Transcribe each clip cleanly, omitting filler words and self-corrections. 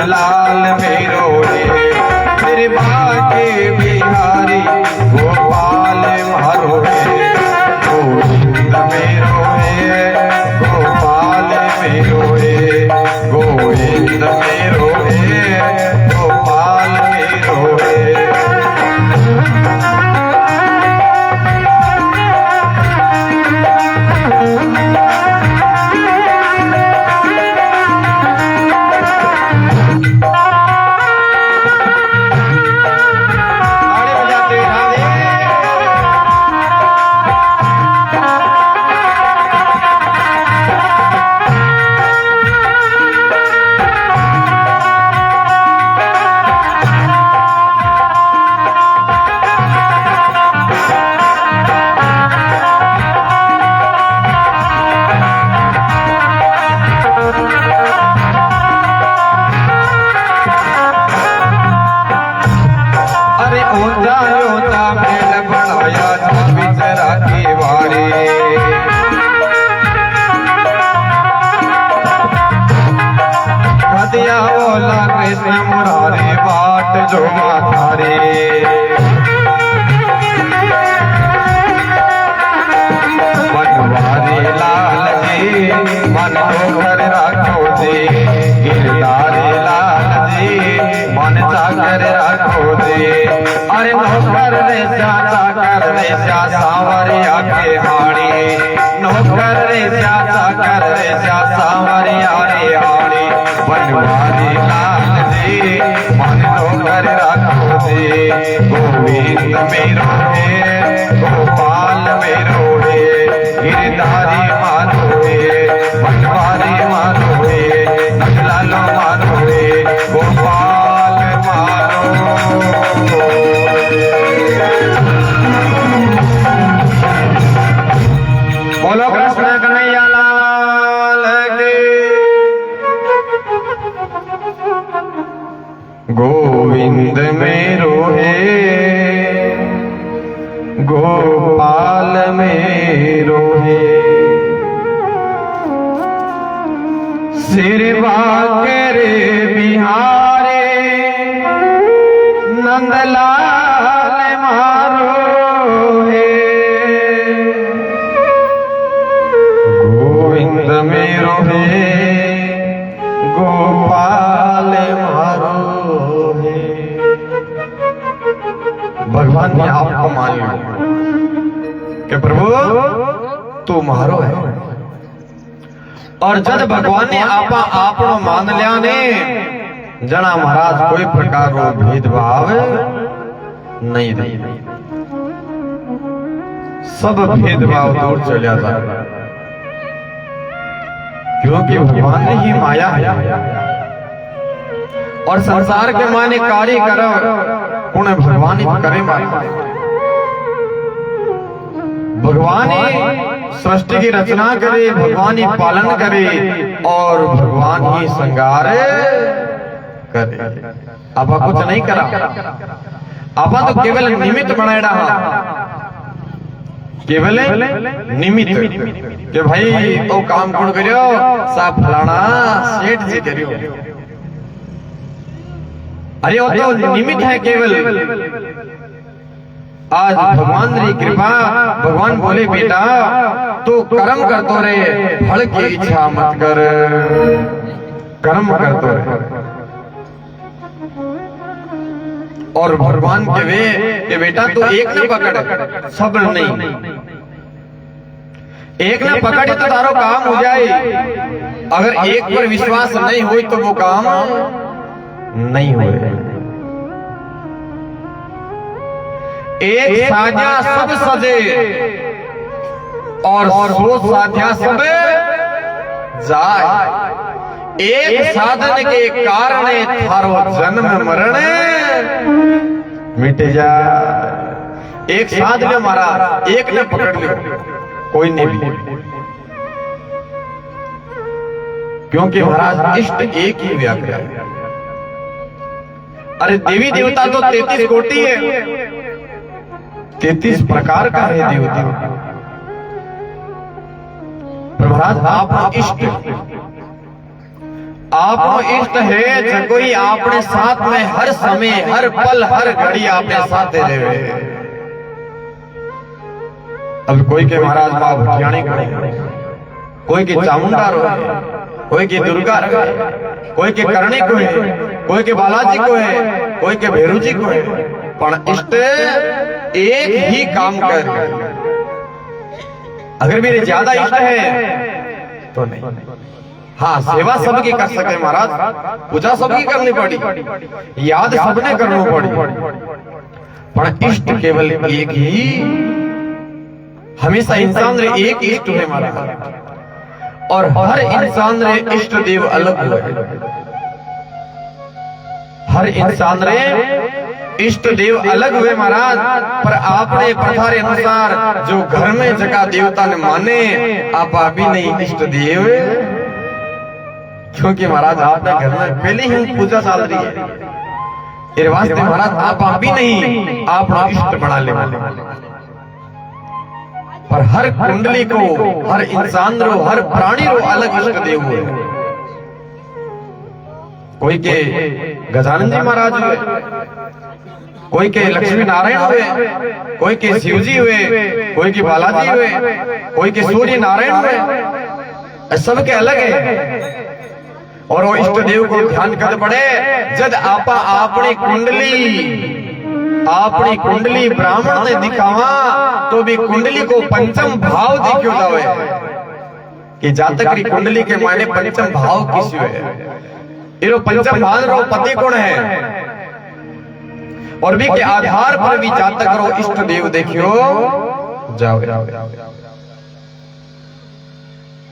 लाल मेरो है मेरे बाके बिहारी गोपाल मारो है गोविंद मेरो है गोपाल मेरो है गोविंद मेरो है गोपाल मेरो है। कृष्ण मुरारी बाट जो मातारे बनवारी लाल जी मन कर रखो जी गिरधारी लाल जी मन कर रखो जी। अरे नौकर रे चाचा कर रे सांवरिया के हाड़ी नौकर रे चाचा कर रे सांवरिया रे हाड़ी बनवारी लाल जी मन कर रखो जी गोविंद मेरो है गोपाल मेरो है गिरधारी मानो है बनवारी मानो है नटलालो मानो है गोपाल मानो। बोलो कृष्ण कन्हैया लाल की। गोविंद मेरो है गोपाल मेरो है सिरवा करे बिहारे नंदलाल मारो है गोविंद मेरो है गोपाल मारो है। भगवान ने आपको मान लिया कि प्रभु तू मारो है और जब भगवान ने आपा आपनो मान लिया ने जना महाराज कोई प्रकार रो भेदभाव नहीं दे सब भेदभाव दूर चलिया जाए क्योंकि भगवान ने ही माया है और संसार के माने कार्य कर उन्हें भगवान ही करे माया। भगवान ही सृष्टि की रचना करे भगवान ही पालन करे और भगवान ही श्रृंगार करे। अब कुछ नहीं करा अब तो केवल निमित्त बनाए रहा केवल निमित्त कि भाई तो काम कौन करियो सा फलाना सेठ जी करियो। अरे वो तो निमित्त है केवल। आज भगवान की कृपा भगवान बोले बेटा तो कर्म कर तो रे फल की इच्छा मत कर कर्म कर तो रे। और भगवान के वे कि बेटा तू एक न पकड़ सब नहीं एक न पकड़े तो तारो काम हो जाए। अगर एक पर विश्वास नहीं हुई तो वो काम नहीं हुए। एक साध्या सब सजे और सो साध्या सब जाए। एक साधन के कारण थारो जन्म मरण मिट जाए। एक साध ले मारा एक ने पकड़ लियो कोई नहीं भी क्योंकि महाराज इष्ट एक ही व्याख्या है। अरे देवी देवता तो 33 कोटि है 33 प्रकार का है देवता। महाराज आप इष्ट आपनो इष्ट है जो कोई आपने साथ में हर समय हर पल हर घड़ी आपने साथ रहे। अब कोई के महाराज माँ भटियाणी करे, कोई के चामुंडा रोए, कोई के दुर्गा रोए, कोई के करणी को है, कोई के बालाजी को है, कोई के भैरू जी को है, पर इष्ट एक ही काम कर। अगर मेरे ज्यादा इष्ट है तो नहीं। हाँ, सेवा सबकी कर सके महाराज, पूजा सबकी करनी पड़ी, याद सबने करना पड़ी, पर इष्ट केवल एक ही। हमेशा इंसान रे एक इष्ट है महाराज, और हर इंसान रे इष्ट देव अलग हुए। हर इंसान रे इष्ट देव अलग हुए महाराज, पर आपने प्रथा रे अनुसार जो घर में जगह देवता ने माने, आप अभी नहीं इष्ट देव, क्योंकि महाराज आपने घर में पहले ही पूजा चल रही है। इस वास्ते महाराज आप अभी नहीं, आप इष्ट बना ले। पर हर कुंडली को, हर इंसान रो, हर प्राणी रो अलग इष्ट देव हुए। कोई के गजानन जी महाराज हुए, कोई के लक्ष्मी नारायण हुए, कोई के शिव जी हुए, कोई के बालाजी हुए, कोई के सूर्य नारायण हुए, सबके अलग है। और वो इष्ट देव को ध्यान कर पड़े, जद आपा अपनी कुंडली ब्राह्मण ने दिखावा, तो भी कुंडली को पंचम भाव देखियो जावे कि जातक की कुंडली के मायने पंचम भाव किस है। इरो पंचम भाव रो पति कौन है, और भी के आधार पर भी जातक रो इष्ट देव देखियो जाओ,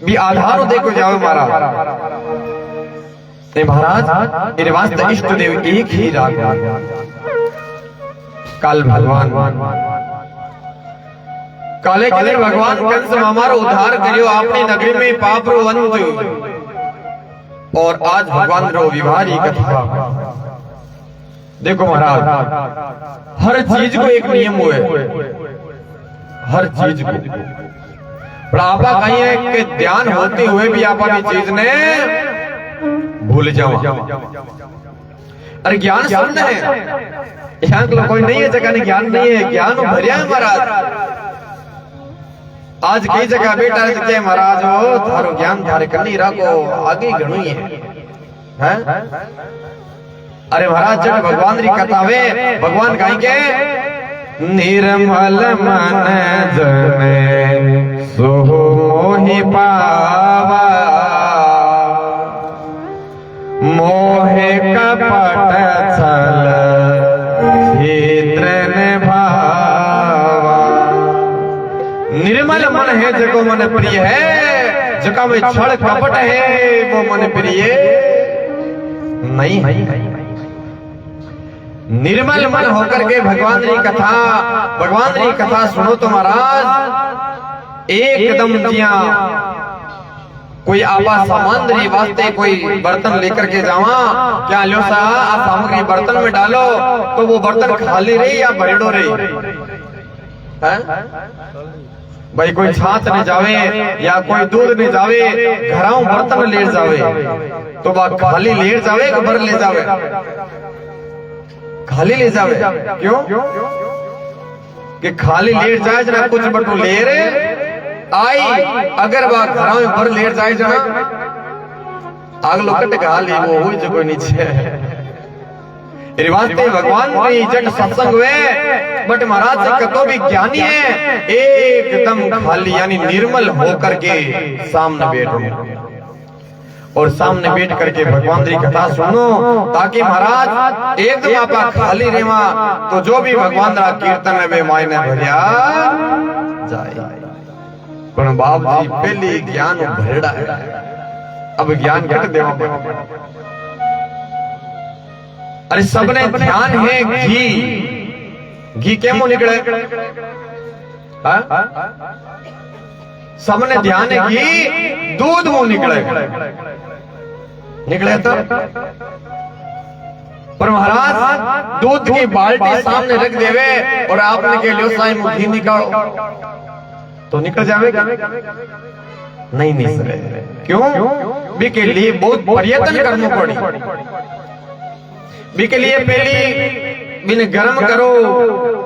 भी आधार देखो जाओ महाराज। इस वास्ते इष्ट देव एक ही राग। काल भगवान काले के दिन भगवान कंस हमारा उद्धार करियो अपनी नगरी में पाप रो वंत, और आज भगवान रो विवाह की कथा। देखो महाराज, हर चीज को एक नियम हुए, हर चीज को। पर आपा कहीं है कि ध्यान होते हुए भी आप अभी चीज ने भूल जाओ। अरे ज्ञान सुनना है, यहाँ तो कोई नहीं है जगह नहीं, ज्ञान नहीं है, ज्ञान भरिया है महाराज। आज कई जगह बेटा के महाराज हो थारो ज्ञान थारे करनी रखो, आगे घणो ही है। अरे महाराज जब भगवान री कथा वे, भगवान कहीं के निर्मल मन जने सो मोहि पावा, मोहे कपट छल छिद्र भावा। निर्मल मन है जको मन प्रिय है, जका में छल कपट है वो मन प्रिय नहीं है। निर्मल मन होकर के भगवान री कथा सुनो तो महाराज, एकदम जिया कोई आपा सामान री वास्ते कोई बर्तन लेकर के जावा, क्या लो सा आप सामग्री बर्तन में डालो, तो वो बर्तन खाली रही या भरेड़ो रही है? भाई कोई छाछ नहीं जावे या कोई दूध नहीं जावे, घराओं बर्तन ले जावे, तो बात खाली ले जावे कि भर ले जावे? खाली ले जावे। क्यों? कि खाली लेट जाए जना कुछ बटू ले रे आई, अगर वह घरों में भर लेट जाए जना आग लोकट का हाल वो हुई जो कोई नीचे वास्ते भगवान की जट सत्संग हुए, बट महाराज से कतो भी ज्ञानी है एकदम खाली यानी निर्मल होकर के सामने बैठो, और सामने बैठ करके भगवान की कथा सुनो, ताकि महाराज एकदम आपा खाली रेवा, तो जो भी भगवान का कीर्तन में मायने भरिया जाए। पर बाप जी पहले ज्ञान भरड़ा है, अब ज्ञान घट देवा। अरे सबने ध्यान है घी केमो निकले, सबने ध्यान है घी दूध मुंह निकले तो, पर महाराज दूध की बाल्टी सामने रख देवे और आपने के लियो साईं घी निकालो तो निकल जावे। नहीं निसरे। क्यों? बीके लिए बहुत प्रयत्न करना पड़ी। बीके लिए पहली बिन गरम करो,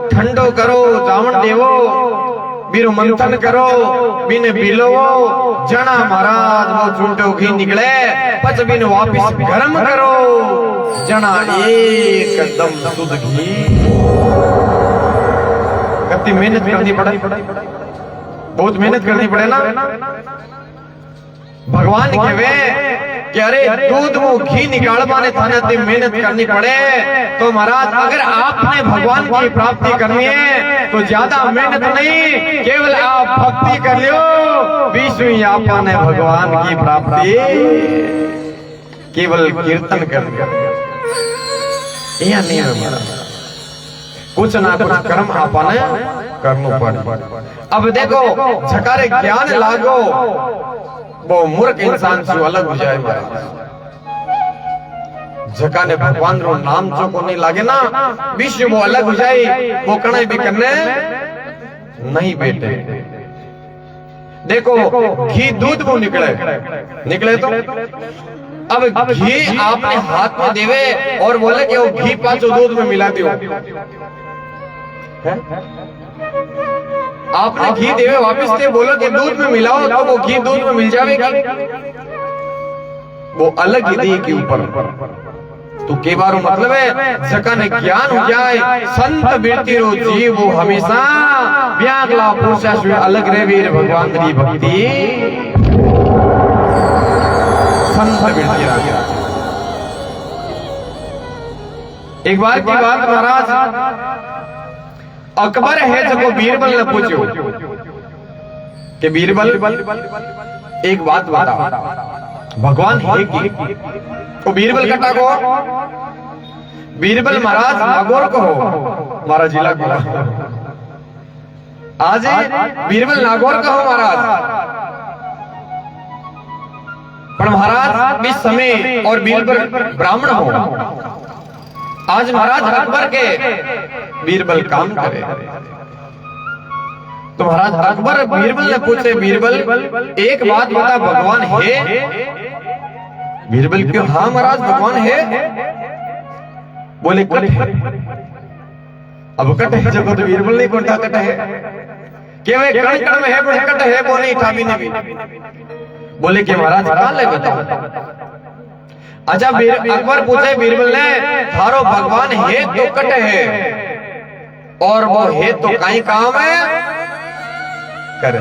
ठंडो करो, जावण देवो, बीरो मंथन करो, बिन बिलोवो, जना महाराज वो चूंटो घी निकले, पच बिन वापिस गरम करो, जना एकदम शुद्ध घी। कितनी मेहनत करनी पड़े, बहुत मेहनत करनी पड़े ना। भगवान कहे कि अरे दूध वो घी निकालवाने थाने इतनी मेहनत करनी पड़े, तो महाराज अगर आपने भगवान की प्राप्ति करनी है तो ज्यादा मेहनत नहीं, केवल आप भक्ति कर लो, विष्णु आपने भगवान की प्राप्ति केवल कीर्तन कर यह नहीं है। कुछ ना कुछ कर्म आपने करना पड़े। अब देखो झकारे ज्ञान लागो वो मूर्ख इंसान से अलग हो जाए महाराज। झका ने भगवान रो नाम जो को नहीं लागे ना, विश्व वो अलग हो जाए, वो कणे भी करने नहीं बेटे। देखो घी दूध वो निकले तो अब घी आपने हाथ में देवे और बोले कि वो घी पांचों दूध में मिला दियो, आपने घी देवे वापिस से बोलो कि दूध में मिलाओ, तो वो घी दूध में मिल जाएगी, वो अलग ही दी के ऊपर। तो के बार मतलब है झका ने ज्ञान हो जाए, संत बेटी रो जीव वो हमेशा व्यागला पुरुषा से अलग रहे वीर भगवान की भक्ति संत बेटी आ गया। एक बार की बात महाराज अकबर है जब बीरबल ने पूछो कि बीरबल एक बात बता, भगवान है कि? तो बीरबल कटा को बीरबल महाराज नागौर को हो, हमारा जिला को आज बीरबल नागौर का हो महाराज। पर महाराज इस समय और बीरबल ब्राह्मण हो, आज महाराज अकबर के बीरबल काम करे। तो महाराज अकबर बीरबल ने पूछे, बीरबल एक बात बता, भगवान है? बीरबल क्यों? हाँ महाराज भगवान है। बोले कट है। अब कट है जब तो बीरबल नहीं कोटा कट है, केवल कण कण में है, पर कट है वो नहीं था भी नहीं। बोले कि महाराज कहां ले बताओ। अच्छा अकबर पूछे बीरबल ने, थारो भगवान है तो कट है और वो है तो कहीं काम है करे।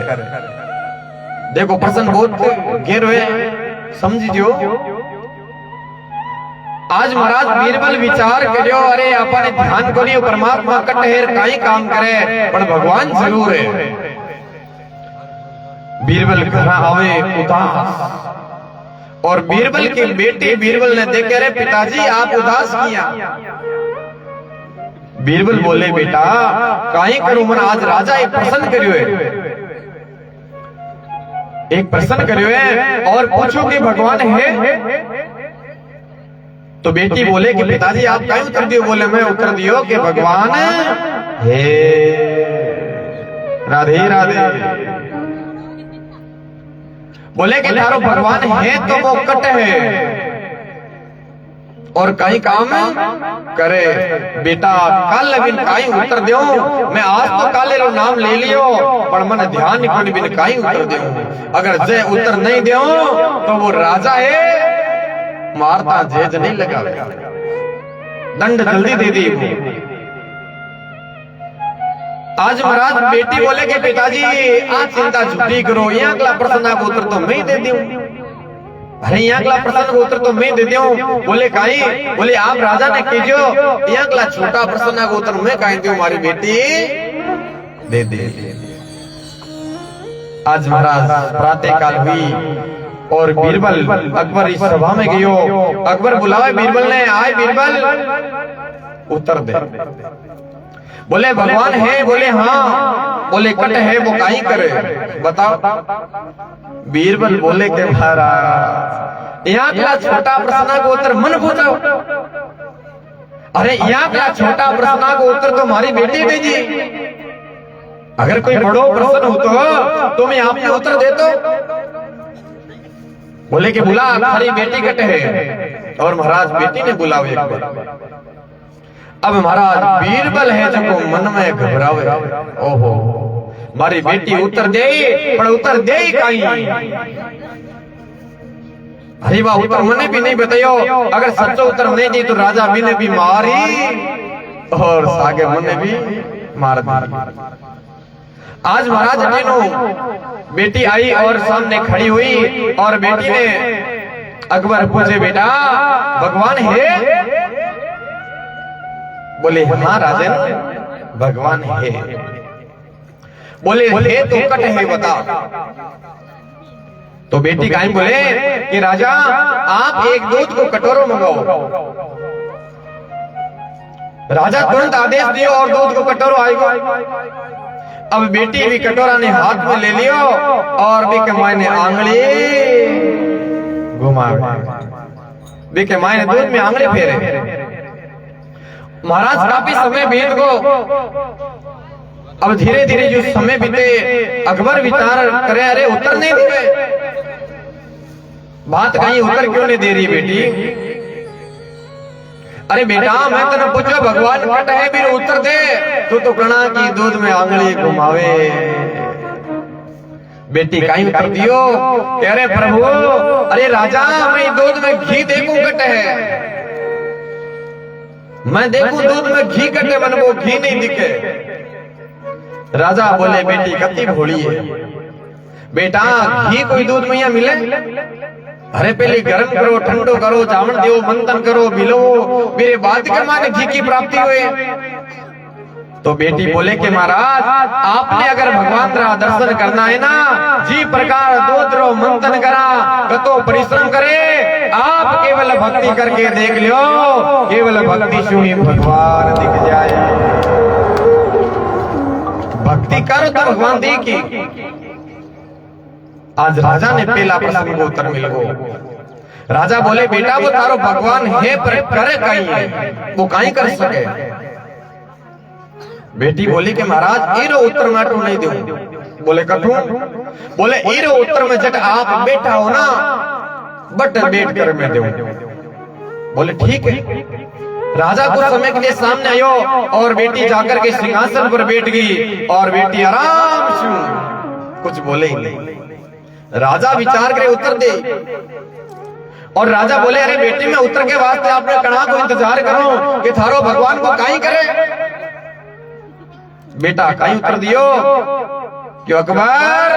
देखो प्रश्न बहुत घेर हुए, समझियो। आज महाराज बीरबल विचार करियो, अरे अपने ध्यान करियो परमात्मा कट है कहीं काम करे, पर भगवान जरूर है। बीरबल घर आवे उदास, और बीरबल की बेटी बीरबल ने देखे, अरे पिताजी आप उदास किया। बीरबल बोले बेटा काहे करूं मन, आज राजा एक प्रश्न करियो है, एक प्रश्न करियो है और पूछो कि भगवान है। तो बेटी बोले कि पिताजी आप क्या उत्तर दियो? बोले मैं उत्तर दियो कि भगवान है। राधे राधे। बोले कि तारो भगवान है तो वो कट है और कहीं काम करे। बेटा कल बिन कहीं उत्तर दो, मैं आज तो काले रो नाम ले लियो, पर मन ध्यान निकल बिन कहीं उत्तर दो। अगर जय उत्तर नहीं दो तो वो राजा है मारता जेज नहीं लगा, दंड जल्दी दे दी। आज महाराज बेटी बोले कि पिताजी आज चिंता झूठी करो, यहाँ अगला प्रश्न का उत्तर तो मैं दे दूं। अरे यहाँ अगला प्रश्न का उत्तर तो मैं दे दूं। बोले काई? बोले आप राजा ने कीजियो, यहाँ अगला छोटा प्रश्न का उत्तर मैं कहीं दूं, हमारी बेटी दे दे। आज महाराज प्रातः काल हुई और बीरबल अकबर इस सभा में गयो। अकबर बुलावे बीरबल ने, आए बीरबल उत्तर दे। बोले भगवान है? बोले हाँ। बोले कट है वो काई करे बताओ। बीरबल बोले के महाराज यहाँ का छोटा प्रश्न का उत्तर मन पूछो। अरे यहाँ का छोटा प्रश्न का उत्तर तो हमारी बेटी दे दी, अगर कोई बड़ो प्रश्न हो तो मैं आपने उत्तर दे दो। बोले कि बुला थारी बेटी कटे है। और महाराज बेटी ने बुलावे एक बार। अब महाराज बीरबल है जो मन में घबरावे, ओहो मारी बेटी उतर दे, पर उतर दे कहीं। अरे वाह, उतर मने भी नहीं बतायो, अगर सच्चो उतर नहीं दी तो राजा भी ने भी मारी और सागे मने भी मार दी। आज महाराज तीनों बेटी आई और सामने खड़ी हुई और बेटी ने अकबर पूछे बेटा भगवान है? बोले हाँ राजन भगवान है। बोले है तो कट है बता। तो बेटी गाय बोले कि राजा आप एक दूध को कटोरों मंगाओ। राजा तुरंत आदेश दियो और दूध को कटोरो आएगा। अब बेटी भी कटोरा ने हाथ में ले लियो और भी के मायने आंगली घुमा, भी के मायने दूध में आंगली फेरे। महाराज काफी समय बीत गो। अब धीरे धीरे जो समय बीते अकबर विचार करे अरे उतर नहीं दे, बात कहीं उतर क्यों नहीं दे रही बेटी? अरे बेटा मैं तेरे पूछो भगवान कट है भी उतर दे, तो कणा की दूध में आंगली घुमावे। बेटी कहीं उतर दियो, अरे प्रभु अरे राजा मैं दूध में घी देखूं कट है, मैं देखूं दूध में घी कटे मन वो घी नहीं दिखे। राजा बोले बेटी कति भोली है बेटा, घी कोई दूध में यहाँ मिले? अरे पहले गर्म करो ठंडो करो जावन दो मंथन करो मिलो मेरे बाद के माने घी की प्राप्ति हुए। तो बेटी बोले कि महाराज आपने अगर भगवान का दर्शन करना है ना जी प्रकार दूध रो मंथन करा कतो परिश्रम करे, आप केवल भक्ति करके देख लो, केवल भक्ति से ही भगवान दिख जाए। भक्ति करो तो भगवान देखी। आज राजा ने पहला प्रश्न को उत्तर मिल गो। राजा बोले बेटा वो तारो भगवान है पर करे कहीं है, वो कहीं कर सके? बेटी बोली कि महाराज इरो उत्तर मैं नहीं दूं। बोले कठू? बोले इरो उत्तर में जट आप बैठा हो ना बट बैठ कर मैं दूं। बोले ठीक है। राजा कुछ समय के लिए सामने आयो और बेटी जाकर के सिंहासन पर बैठ गई और बेटी आराम से कुछ बोले ही नहीं। राजा विचार करे उत्तर दे और राजा बोले अरे बेटी में उत्तर के वास्ते आपने कहा को इंतजार करो कि थारो भगवान को काई करे। बेटा काई उत्तर दियो कि अकबर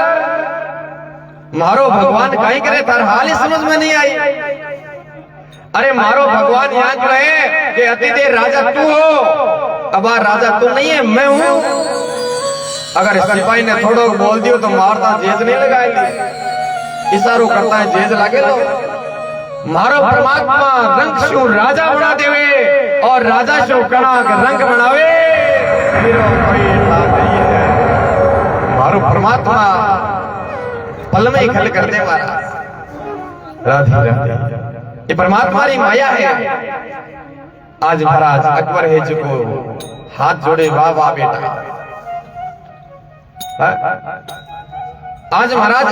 मारो भगवान काई करे, तार हाल ही समझ में नहीं आई। अरे मारो भगवान यहाँ जो है कि अति देर राजा तू हो, अब राजा तू नहीं है मैं हूं। अगर सिपाही ने थोड़ा बोल दियो तो मारता जेज नहीं लगाएगी, इशारो करता है जेज लागे लो। मारो परमात्मा रंग शो राजा बना देवे और राजा शो कणा रंग बनावे, मारो परमात्मा पल में ही खल कर दे मारा। राधे राधे, ये परमात्मा की माया है। आज महाराज अकबर है जो हाथ जोड़े वाह वाह बेटा। आज महाराज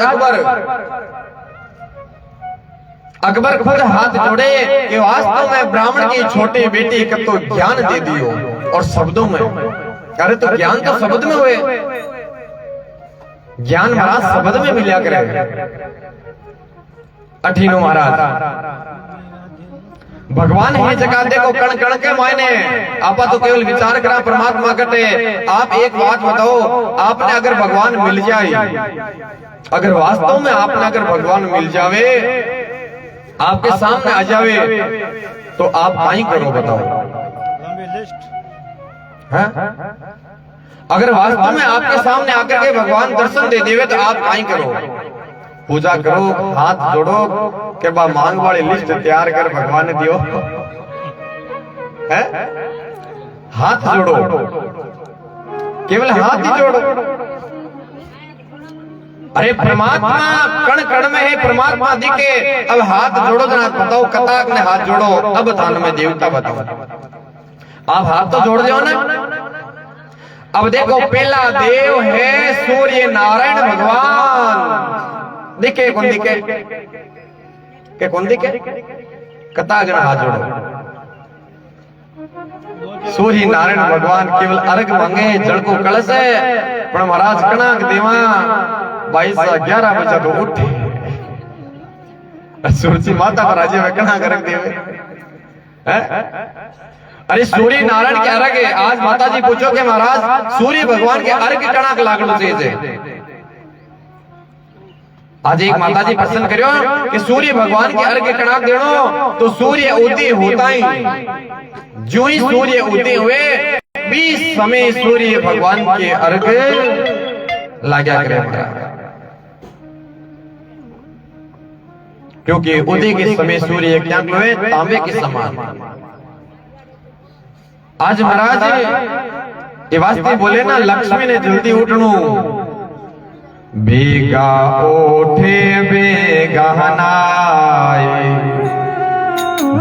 अकबर खुद हाथ जोड़े कि वास्तव में ब्राह्मण की छोटी बेटी कब तो ज्ञान दे दियो और शब्दों में। अरे तो ज्ञान तो शब्द में हुए, ज्ञान महाराज शब्द में मिला करे। अठीनो महाराज भगवान ही जगह देखो कण कण के मायने आपा तो केवल विचार करा परमात्मा कटे। आप एक बात बताओ, आपने अगर भगवान मिल जाए, अगर वास्तव में आपने अगर भगवान मिल जावे आपके सामने आ जावे तो आप काई करो बताओ? है? अगर वास्तव में आपके सामने आकर के भगवान दर्शन दे देवे तो आप काई करो? पूजा करो, हाथ जोड़ो के बाद मांग वाली लिस्ट तैयार कर भगवान ने दियो है? हाथ जोड़ो, केवल हाथ ही जोड़ो। अरे परमात्मा कण कण में है, परमात्मा दिखे। अब हाथ जोड़ो जना बताओ कताक ने हाथ जोड़ो, अब थान में देवता बताओ। आप हाथ तो जोड़ दो ना। अब देखो पहला देव है सूर्य नारायण भगवान, दिखे कौन दिखे? के कौन दी के कथा जन हाथ जोड़ो। सूर्य नारायण भगवान केवल अर्घ मांगे जल को कलश है, पर महाराज कणाक देवा 22:11 बजे तो उठे सूर्य माता पर राज्य में कणाक अर्घ देवे। अरे सूर्य नारायण के अर्घ है। आज माता जी पूछो के महाराज सूर्य भगवान के अर्घ कणाक लागणो चाहिए। आज एक माता जी प्रश्न करियो कि सूर्य भगवान के अर्घ कणाक देनो, तो सूर्य उदय होता ही जो ही सूर्य उदय हुए 20 समय सूर्य भगवान के अर्घ लाग्या करे, क्योंकि उदय के समय सूर्य क्या हुए तांबे के समान। आज महाराज ये वास्ते बोले ना लक्ष्मी ने जल्दी उठनू, बेगा उठे बेगा नहाए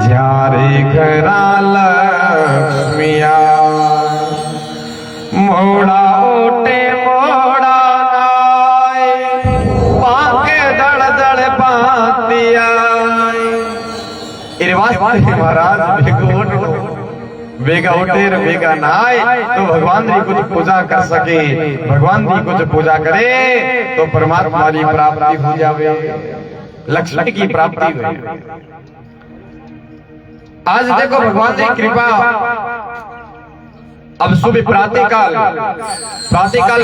जारे घरा लक्ष्मिया, मोड़ा उठे मोड़ा नाए पाके दड़ दड़ पातिया। महाराज बेगा उठे बेगा नहाए तो भगवान जी कुछ पूजा कर सके, भगवान जी कुछ पूजा करे तो परमात्मा की प्राप्ति हो जावे, लक्ष्मी की प्राप्ति हुई। आज देखो भगवान जी कृपा। अब सुबह प्रातःकाल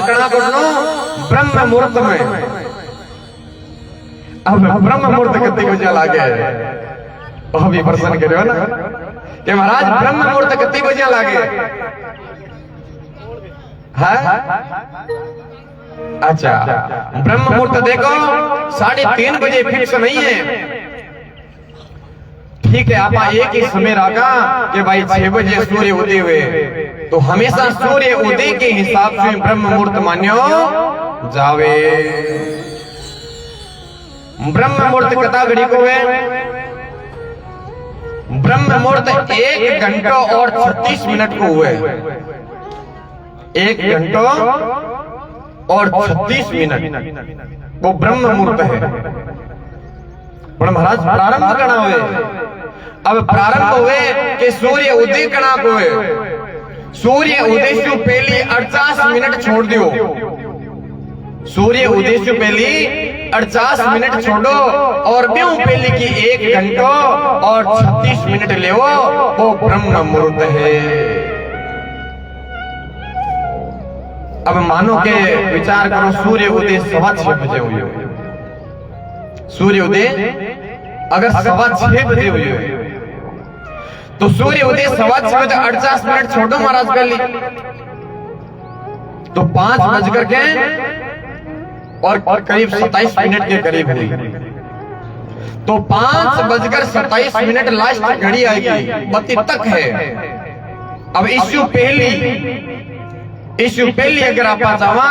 कणा करनो ब्रह्म मुहूर्त में। अब ब्रह्म मुहूर्त कितने बजे लागे भी प्रश्न करो ना कि महाराज ब्रह्म मुहूर्त कितने बजे लागे है? अच्छा ब्रह्म मुहूर्त देखो 3:30 बजे फिक्स नहीं है, ठीक है। आप एक ही समय रखा कि भाई 6 बजे सूर्य उदय हुए, तो हमेशा सूर्य उदय के हिसाब से ब्रह्म मुहूर्त मान्यो जावे। ब्रह्म मुहूर्त कथा घड़ी को है, ब्रह्म मुहूर्त 1 घंटा और 36 मिनट को हुए, 1 घंटा और 36 मिनट वो ब्रह्म मुहूर्त है। पर महाराज प्रारंभ करना हुए, अब प्रारंभ हुए कि सूर्य उदय करना हुए, सूर्य उदय से पहले 48 मिनट छोड़ दियो, सूर्य उदय से पहले 48 मिनट छोड़ो और ब्यों पहले की 1 घंटा और 36 मिनट ले वो ब्रह्म मुहूर्त है। अब मानो के विचार करो सूर्य उदय 6:15 बजे हुई, सूर्य उदय अगर 6:15 बजे हुई तो सूर्य उदय 6:15 बजे 48 मिनट छोड़ो महाराज पहले, तो 5 बजकर के और करीब 27 मिनट के करीब हुई, तो 5:27 लास्ट घड़ी आएगी, बत्ती तक है। अब इश्यू पहली अगर आप चावा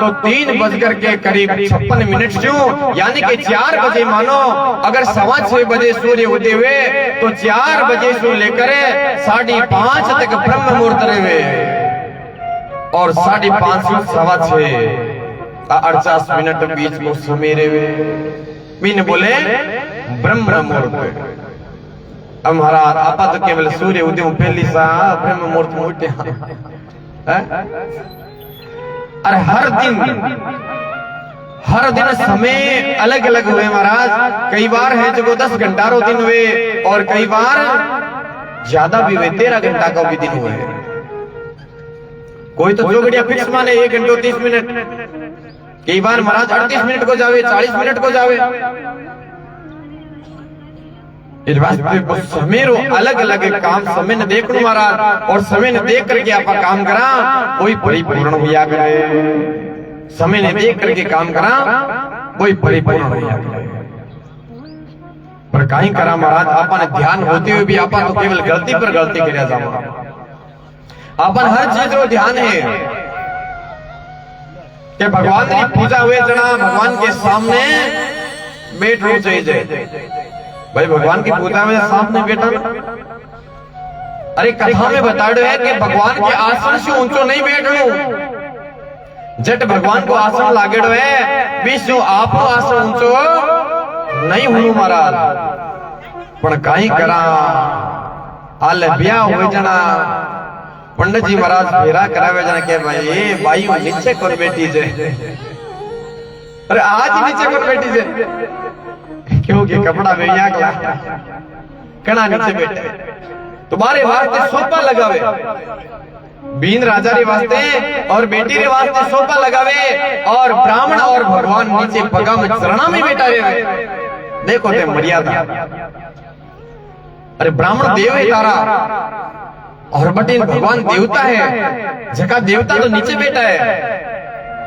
तो 3 बजकर के करीब 56 मिनट क्यों, यानी कि 4 बजे मानो अगर 6:15 बजे सूर्य उदय हुए तो 4 बजे से लेकर 5:30 तक ब्रह्म मुहूर्त रहे और 5:30 से 6:15 48 मिनट बीच को समय रहे मीन बोले ब्रह्म मुहूर्त। अब महाराज आप तो केवल सूर्य उदय पहली सा ब्रह्म मुहूर्त में उठे। अरे हर दिन समय अलग अलग हुए महाराज, कई बार है जो 10 घंटा दिन हुए और कई बार ज्यादा भी हुए, 13 घंटा का भी दिन हुए। कोई तो जोगड़िया फिक्स माने 1 घंटा 30 मिनट, कई बार महाराज 38 मिनट को जावे, 40 मिनट को जावे। इस वास्ते समय रो अलग अलग काम समय ने देख लो महाराज, और समय ने देख करके आप काम करा कोई परिपूर्ण हुआ करे, समय ने देख करके काम करा कोई परिपूर्ण हुआ करे। पर कहीं करा महाराज आपने ध्यान होते हुए भी आप तो केवल गलती पर गलती कर जाओ। अपन हर चीज रो ध्यान है कि भगवान की पूजा हुए जना भगवान के सामने बैठ रो चाहिए। भाई भगवान की पूजा में सामने बैठा, अरे कथा में बताड़ो है कि भगवान के आसन से ऊंचो नहीं बैठो, जट भगवान को आसन लागेड़ो है विश्व आप आसन ऊंचो नहीं हूं महाराज। पण काई करा हाल ब्याह हुए जना पंडित जी महाराज फेरा करावे जना के भाई ए बाई नीचे कर बैठी जे अरे आज नीचे कर बैठी जे क्योंकि कपड़ा वेया गया कणा नीचे बैठे तुम्हारे वास्ते सोफा लगावे बीन राजा रे वास्ते और बेटी रे वास्ते सोफा लगावे और ब्राह्मण और भगवान नीचे पगा में चरणा में बैठा रहे। देखो ते मर्यादा अरे ब्राह्मण देव है तारा और बटिन भगवान देवता है जका देवता तो नीचे बैठा है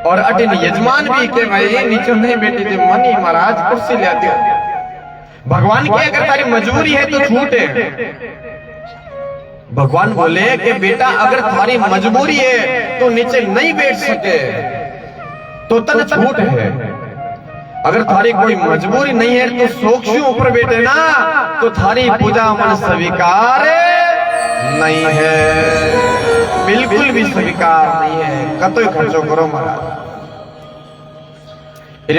और अटिन यजमान भी के भाई नीचे नहीं बैठी थे मनी महाराज कुर्सी ले आते भगवान की अगर तारी मजबूरी है तो छूट है। भगवान बोले कि बेटा अगर तुम्हारी मजबूरी है तो नीचे नहीं बैठ सके तो तन छूट है। अगर तुम्हारी कोई मजबूरी नहीं है तो सोक्ष ऊपर बैठे ना तो थारी पूजा मन स्वीकार नहीं है, बिल्कुल भी स्वीकार नहीं है। कतो खर्चो करो महाराज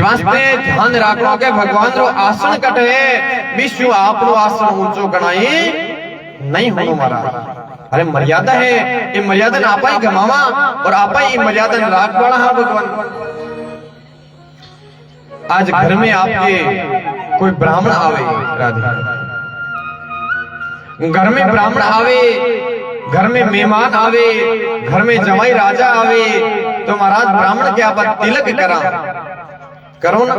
वास्ते ध्यान राखो के भगवान रो आसन कटे विश्व आपनो आसन ऊंचो गणाई नहीं हो महाराज। अरे मर्यादा है ये मर्यादा आपा ही गमावा और आपा ही मर्यादा राख वाला है भगवान। आज घर में आपके कोई ब्राह्मण आवे राधे घर में ब्राह्मण आवे घर में मेहमान आवे घर में जवाई राजा आवे तो महाराज ब्राह्मण के आप तिलक करा करो ना।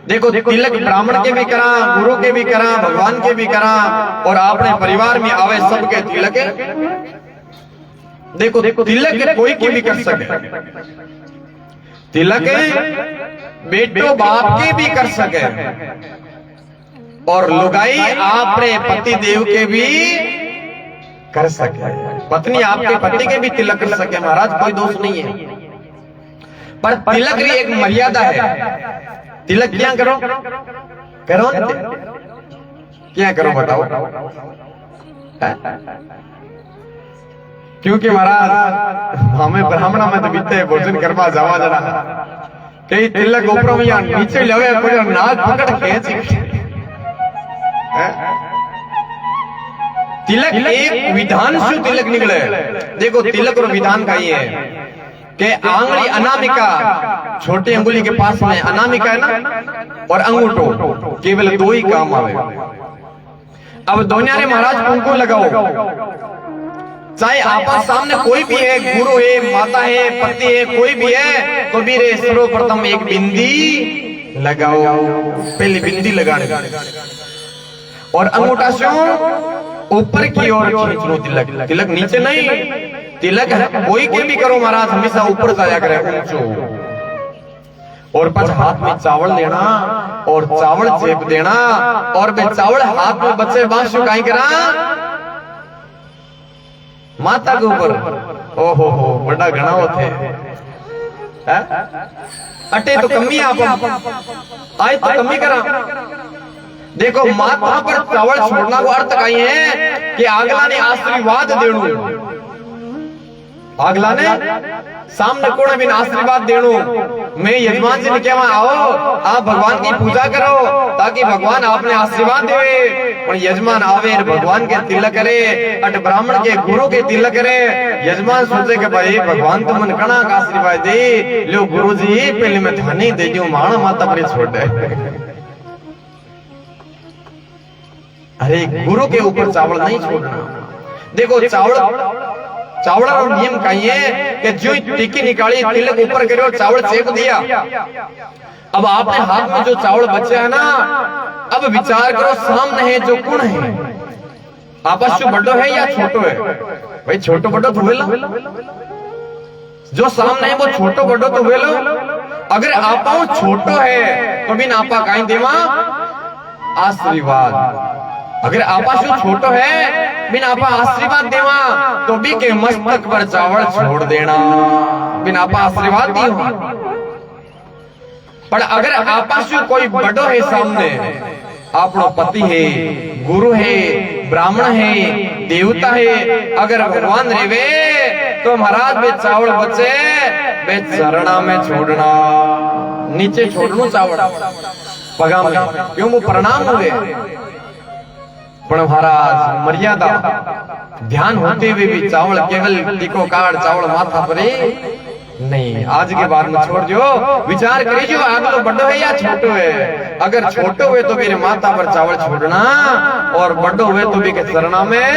देखो तिलक ब्राह्मण के भी करा गुरु के भी करा भगवान के भी करा और आपने परिवार में आवे सबके तिलक। देखो तिलक कोई के भी कर सके तिलक बेटो बाप के भी कर सके और लुगाई आपने पति देव के भी कर सके पत्नी आपके पति के भी तिलक कर सके महाराज कोई दोष नहीं है। पर तिलक की एक मर्यादा है। तिलक क्या करो करो क्या करो बताओ क्योंकि महाराज हमें ब्राह्मण में तो बीते भोजन करवा जावा जरा कई तिलक ऊपर में या नीचे लगे कोई नाक पकड़ खींच तिलक एक विधान से तिलक निकले। देखो तिलक और विधान का ये है कि आंगली अनामिका छोटी अंगुली के पास में अनामिका है ना और अंगूठो केवल दो ही काम आवे। अब दोनों ने महाराज कुंकुम लगाओ चाहे आपस सामने कोई भी है गुरु है माता है पति है कोई भी है तो भी रे सर्वप्रथम एक बिंदी लगाओ पहली बिंदी लगाने और अंगूठा से ऊपर की ओर खींच लो तिलक। तिलक नीचे नहीं तिलक कोई के भी करो महाराज हमेशा ऊपर जाया करे ऊंचो और पास हाथ में चावल लेना और चावल चेप देना और वे चावल हाथ में बच्चे बांस चुकाई करा माता के ऊपर। ओहो हो बड़ा घना होते अटे तो कमी आप आए तो कमी करा। देखो माता पर चावल छोड़ना को अर्थ कही है कि अगला ने आशीर्वाद देणु अगला ने सामने कोण बिन आशीर्वाद देणु। मैं यजमान जी ने कहवा आओ आप भगवान की पूजा करो ताकि भगवान आपने आशीर्वाद देवे और यजमान आवे भगवान के तिलक करे अट ब्राह्मण के गुरु के तिलक करे। यजमान सोचे कि भाई भगवान तो मन कणा का आशीर्वाद दे लो गुरु जी पहले मैं थानी दे दूं माणा माता पर छोड़ दे। अरे गुरु के ऊपर चावल नहीं छोड़ना। देखो चावल और नियम का ये कि जो टिक्की निकाली तिलक ऊपर करे और चावल सेक दिया। अब आपने हाथ में जो चावल बचे है ना अब विचार करो सामने है जो कौन है आपस जो बड़ो है या छोटो है भाई छोटो बड़ो तो वेलो जो सामने है वो छोटो बड़ो तो वेलो। अगर आपा छोटो है तो बिन आपा कहीं देवा आशीर्वाद। अगर आपा जो छोटो है बिन आपा आशीर्वाद देवा तो भी के मस्तक पर चावल छोड़ देना बिन आपा आशीर्वाद दी हो। पर अगर आपा जो कोई बड़ो है सामने आपनो पति है गुरु है ब्राह्मण है देवता है अगर भगवान रेवे तो महाराज बे चावल बचे बे चरणा में छोड़ना नीचे छोड़ना चावल पगा में क्यों वो प्रणाम हुए पण महाराज मर्यादा ध्यान होते हुए भी चावल केवल टीको काट चावल माथा पर नहीं, आज के बाद में छोड़ दो, विचार करिए आगलो बड़ो है या छोटो है। अगर छोटो हुए तो मेरे माथा पर चावल छोड़ना, और बड़ो हुए तो भी के चरणा में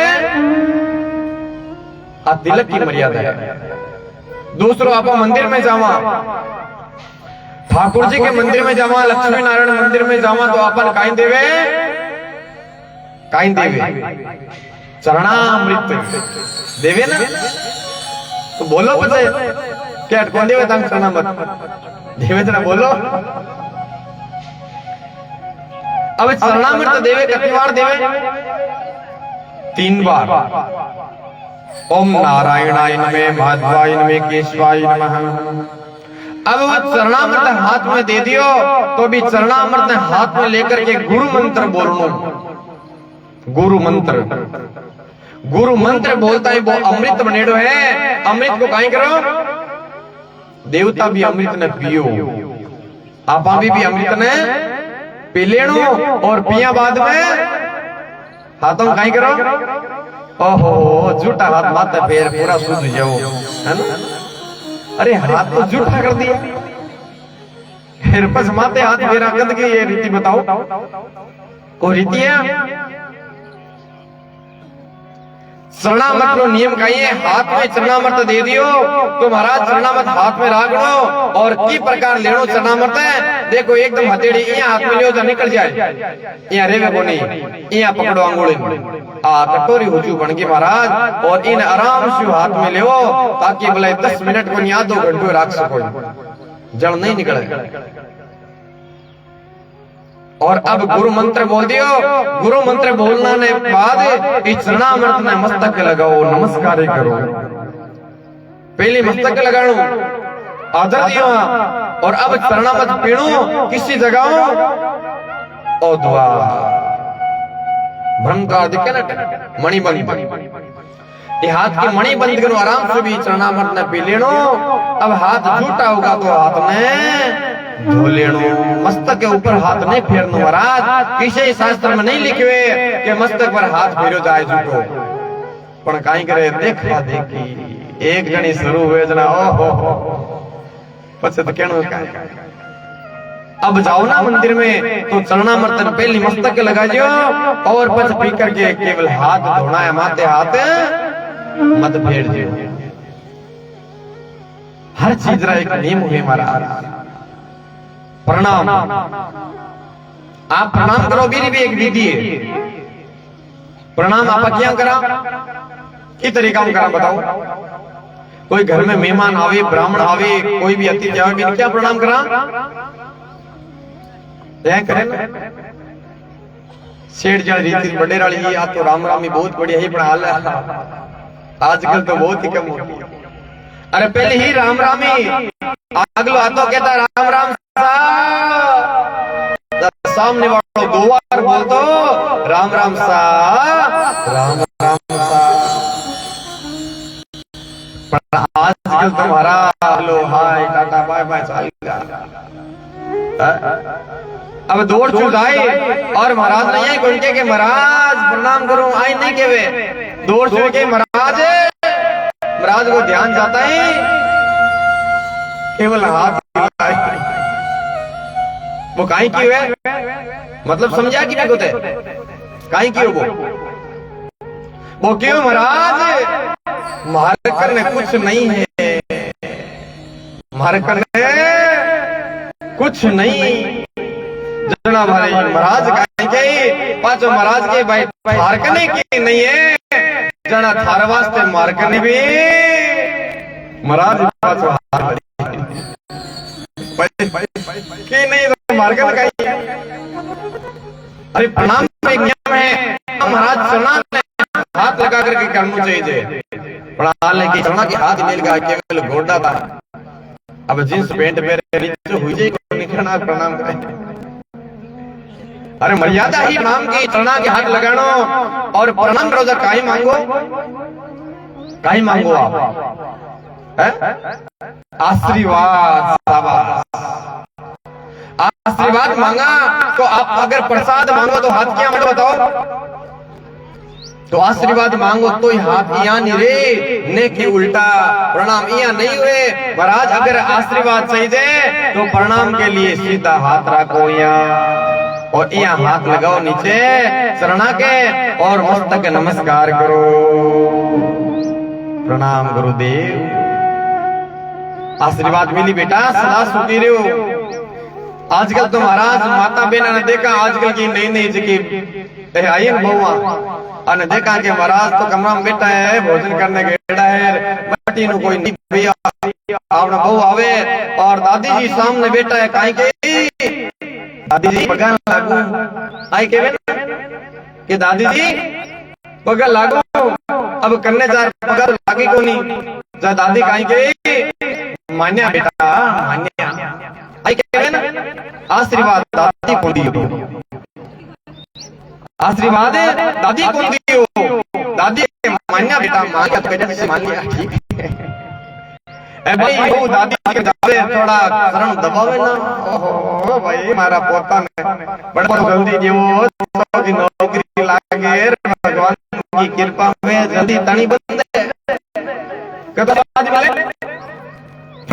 तिलक की मर्यादा है। दूसरों आप मंदिर में जावा, ठाकुर जी के मंदिर में जावा, लक्ष्मी नारायण मंदिर में जावा, तो अपन काई देवे, काई देवे चरणामृत देवे ना, तो बोलो बचे क्या कौन देवे तंग चरणामृत देवे तना बोलो। अब चरणामृत देवे कितनी बार देवे? 3 बार। ओम नारायणाय नमः, माधवाय नमः, केशवाय नमः। अब वो चरणामृत हाथ में दे दियो तो भी चरणामृत हाथ में लेकर के गुरु मंत्र बोलनो। गुरु मंत्र, गुरु मंत्र बोलता है वो अमृत बनेड़ो है। अमृत को काई करो, देवता भी अमृत ने पियो, आपा भी अमृत ने पी लेनो, और पिया बाद में हाथों में काई करो, ओहो झूठा हाथ माथे फेर पूरा शुद्ध जाओ, है ना। अरे हाथ तो झूठा कर दिया, फिर बस माथे हाथ फेरा गंद की ये रीति बताओ, वो रीति है। चरणामृत नो नियम का ये, हाथ में चरणामृत दे दियो तो महाराज चरणामृत हाथ में राखनो, और की प्रकार लेनो चरणामृत है। देखो एकदम हथेड़ी यहाँ हाथ में लियो तो निकल जाए, यहाँ रेवे को नहीं, यहाँ पकड़ो अंगुली कटोरी हुजू बन गई महाराज, और इन आराम से हाथ में लियो ताकि भले 10 मिनट को या 2 घंटे रख सको, जल नहीं निकले। और अब गुरु मंत्र बोल दियो, गुरु मंत्र बोलना ने बाद इस चरणामृत में मस्तक लगाओ, नमस्कार करो। पहले मस्तक लगाओ, आदर दियो, और अब चरणामृत पीणो किसी जगह और दुआ भ्रमकार दिखे ना, मणिबंध, ये हाथ की मणिबंध करो आराम से भी चरणामृत ने पी लेनो। अब हाथ झूठा होगा तो हाथ में धो लेनो, मस्तक के ऊपर हाथ नहीं फेरनो महाराज। किसी शास्त्र में नहीं लिखे कि मस्तक पर हाथ फेरो जाए झूठो, पण काई करे देखा देखी एक जनी शुरू हुए जना, ओहो पछे तो कहनो का। अब जाओ ना मंदिर में तो चरणामृत पहली मस्तक लगा दियो, और पछ पी करके केवल हाथ धोना है, माथे हाथ मत फेर दियो। हर चीज रा एक नियम है महाराज। प्रणाम, आप प्रणाम करो भी एक विधि है। प्रणाम आप क्या करा, की तरीका में करा बताओ। कोई घर में मेहमान आवे, ब्राह्मण आवे, कोई भी अतिथि आवे, क्या प्रणाम करा, करें ना। सेठ जन रीति बड़े वाली आ तो राम रामी बहुत बढ़िया ही बना हाल है, आजकल तो बहुत ही कम होती है। अरे पहले ही राम रामी, अगलो आतो कहता राम राम सामने वालों 2 बार बोल दो राम राम सा, राम राम सा। पर आजकल तुम्हारा hello hi tata bye bye चल गया। अब दौड़ चुक आए और महाराज नहीं है उनके के महाराज प्रणाम करो आई नहीं के वे दौड़ चुके के महाराज, महाराज को ध्यान जाता है केवल हाथ वो काई की है, मतलब समझा कि नहीं होते काई की वो क्यों महाराज, मार करने कुछ नहीं है, मार करने कुछ नहीं जना भाई महाराज काई के पांचों महाराज के भाई मार करने की नहीं है, जना थार वास्ते मार करने भी महाराज पांचों हार की नहीं तो मार करने का ही। अरे प्रणाम एक नियम है, महाराज चरणा हाथ लगा करके करना चाहिए, प्रणाम लेके चरणा के हाथ मिल गया केवल गोडा था। अब जींस पैंट पहने जो हुई जाए को निकलना प्रणाम करें। अरे मर्यादा ही प्रणाम की, चरणा के हाथ लगानो और प्रणाम करो जा काई मांगो, काई मांगो आप आशीर्वाद, आशीर्वाद मांगा तो आप अगर प्रसाद मांगो तो हाथ क्या मत बताओ, तो आशीर्वाद मांगो तो ही हाथ इया नहीं रे ने की उल्टा प्रणाम इया नहीं हुए महाराज। अगर आशीर्वाद चाहिए तो प्रणाम के लिए सीधा हाथ रखो यहाँ और यहाँ हाथ लगाओ नीचे शरणा के और मस्तक नमस्कार करो। प्रणाम गुरुदेव, आशीर्वाद मिली बेटा, सदा सुखी रहो। आजकल तो महाराज माता बहना ने देखा आजकल की नई नई जगह आई बहुआ ने देखा कि महाराज तो कमरा में बैठा है भोजन करने गेड़ा है बटी नु कोई नहीं भैया आपने बहू आवे और दादी जी सामने बैठा है काई के दादी जी पगल लागू आई के कि दादी जी पगल लागू अब करने जा पगल लागी को नहीं जा दादी काई के मान्या बेटा मान्या आई के ना आशीर्वाद दादी को दियो आशीर्वाद दादी को दियो दादी मान्या बेटा मां का बेटा से मान लिया ठीक है ए भाई वो दादी के जावे थोड़ा शरण दबावे ना ओहो भाई हमारा पोता ने बड़ा जल्दी जेवो तो की नौकरी लागे भगवान की कृपा में जल्दी तनी बंदे कदा आज वाले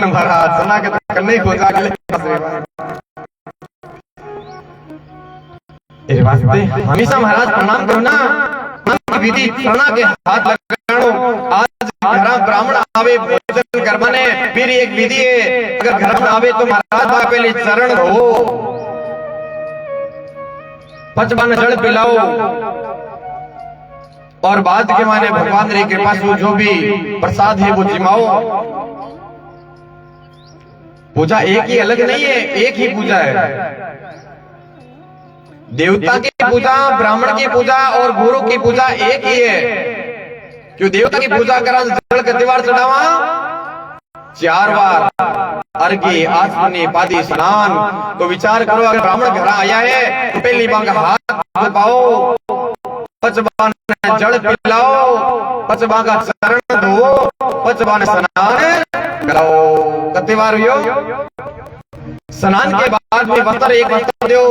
महाराज सुना के करने को जाके इस वास्ते हमेशा महाराज प्रणाम करो ना विधि प्रणाम के हाथ लगाओ। आज घर ब्राह्मण आवे भोजन करवाने फिर एक विधि है अगर घर में आवे तो महाराज पहले चरण धो पचपन जल पिलाओ और बाद के माने भगवान रे कृपा से जो भी प्रसाद है वो जिमाओ। पूजा एक ही अलग नहीं है, एक ही पूजा है। देवता की पूजा ब्राह्मण की पूजा और गुरु की पूजा एक ही है। क्यों देवता की पूजा करा जल कितनी बार चढ़ावा 4 बार अर्घ्य आचमनी पादी स्नान। तो विचार करो अगर ब्राह्मण घर आया है तो पहली बार हाथ धोपाओ 5 बार जल पिलाओ 5 बार का चरण धो 5 बार स्नान कराओ। कितनी बार हो स्नान के बाद में वस्त्र एक वस्त्र दो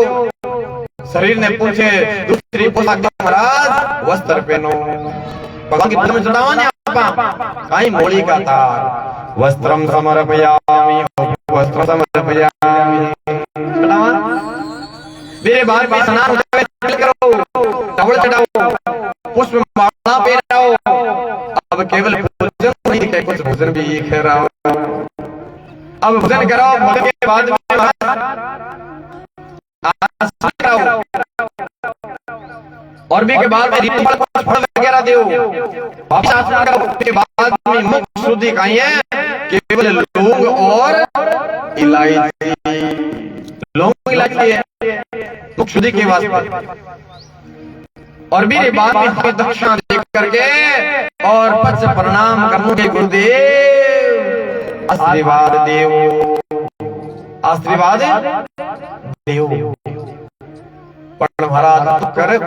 शरीर ने पूछे दूसरी पोशाक दो महाराज वस्त्र पहनो भगवान की पूजा में चढ़ावा नहीं आपा काई मोली का तार वस्त्रम समर्पयामि वस्त्र समर्पयामि चढ़ावा मेरे बाद में स्नान करो टवल चढ़ाओ पुष्प माला पहनाओ। अब केवल भोजन नहीं दिखे कुछ भोजन भी खिलाओ। अब भोजन करो भोजन के बाद में और भी के बाद में फल वगैरह दो वापस आसमान करो के बाद में मुख शुद्धि खाई है केवल लौंग और इलायची लौंग इलायची है मुख शुद्धि के वास्ते। और भी के बाद में हमें दक्षिणा दे करके और पच प्रणाम करने के गुरुदेव आशीर्वाद देव आशीर्वाद देव पण महाराज तो करे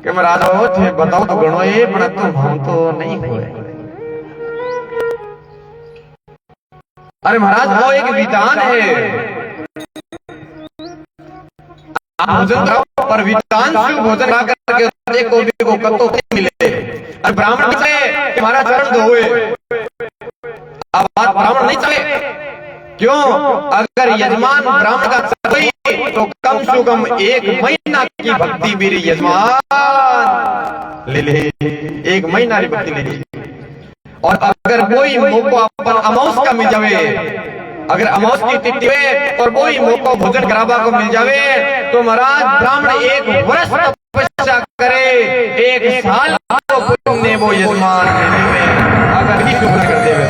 कि महाराज हो थे बताओ तो गणो ये पण तुम हम तो नहीं हुए। अरे महाराज वो एक विधान है आप भोजन करो पर विधान से भोजन खा करके एक कोबी को कत्तो नहीं मिले। अरे ब्राह्मण से हमारा चरण धोए अब बात ब्राह्मण नहीं चले क्यों अगर यजमान ब्राह्मण का चले तो कम से कम 1 महीना की भक्ति मेरी यजमान ले ले 1 महीना की भक्ति ले ले। और अगर कोई मौका अपन अमावस का मिल जावे अगर अमावस की तिथि में और कोई मौका भोजन कराबा को मिल जावे तो महाराज ब्राह्मण 1 वर्ष तपस्या करे 1 साल को पुण्य वो यजमान अगर ही शुक्र कर देवे।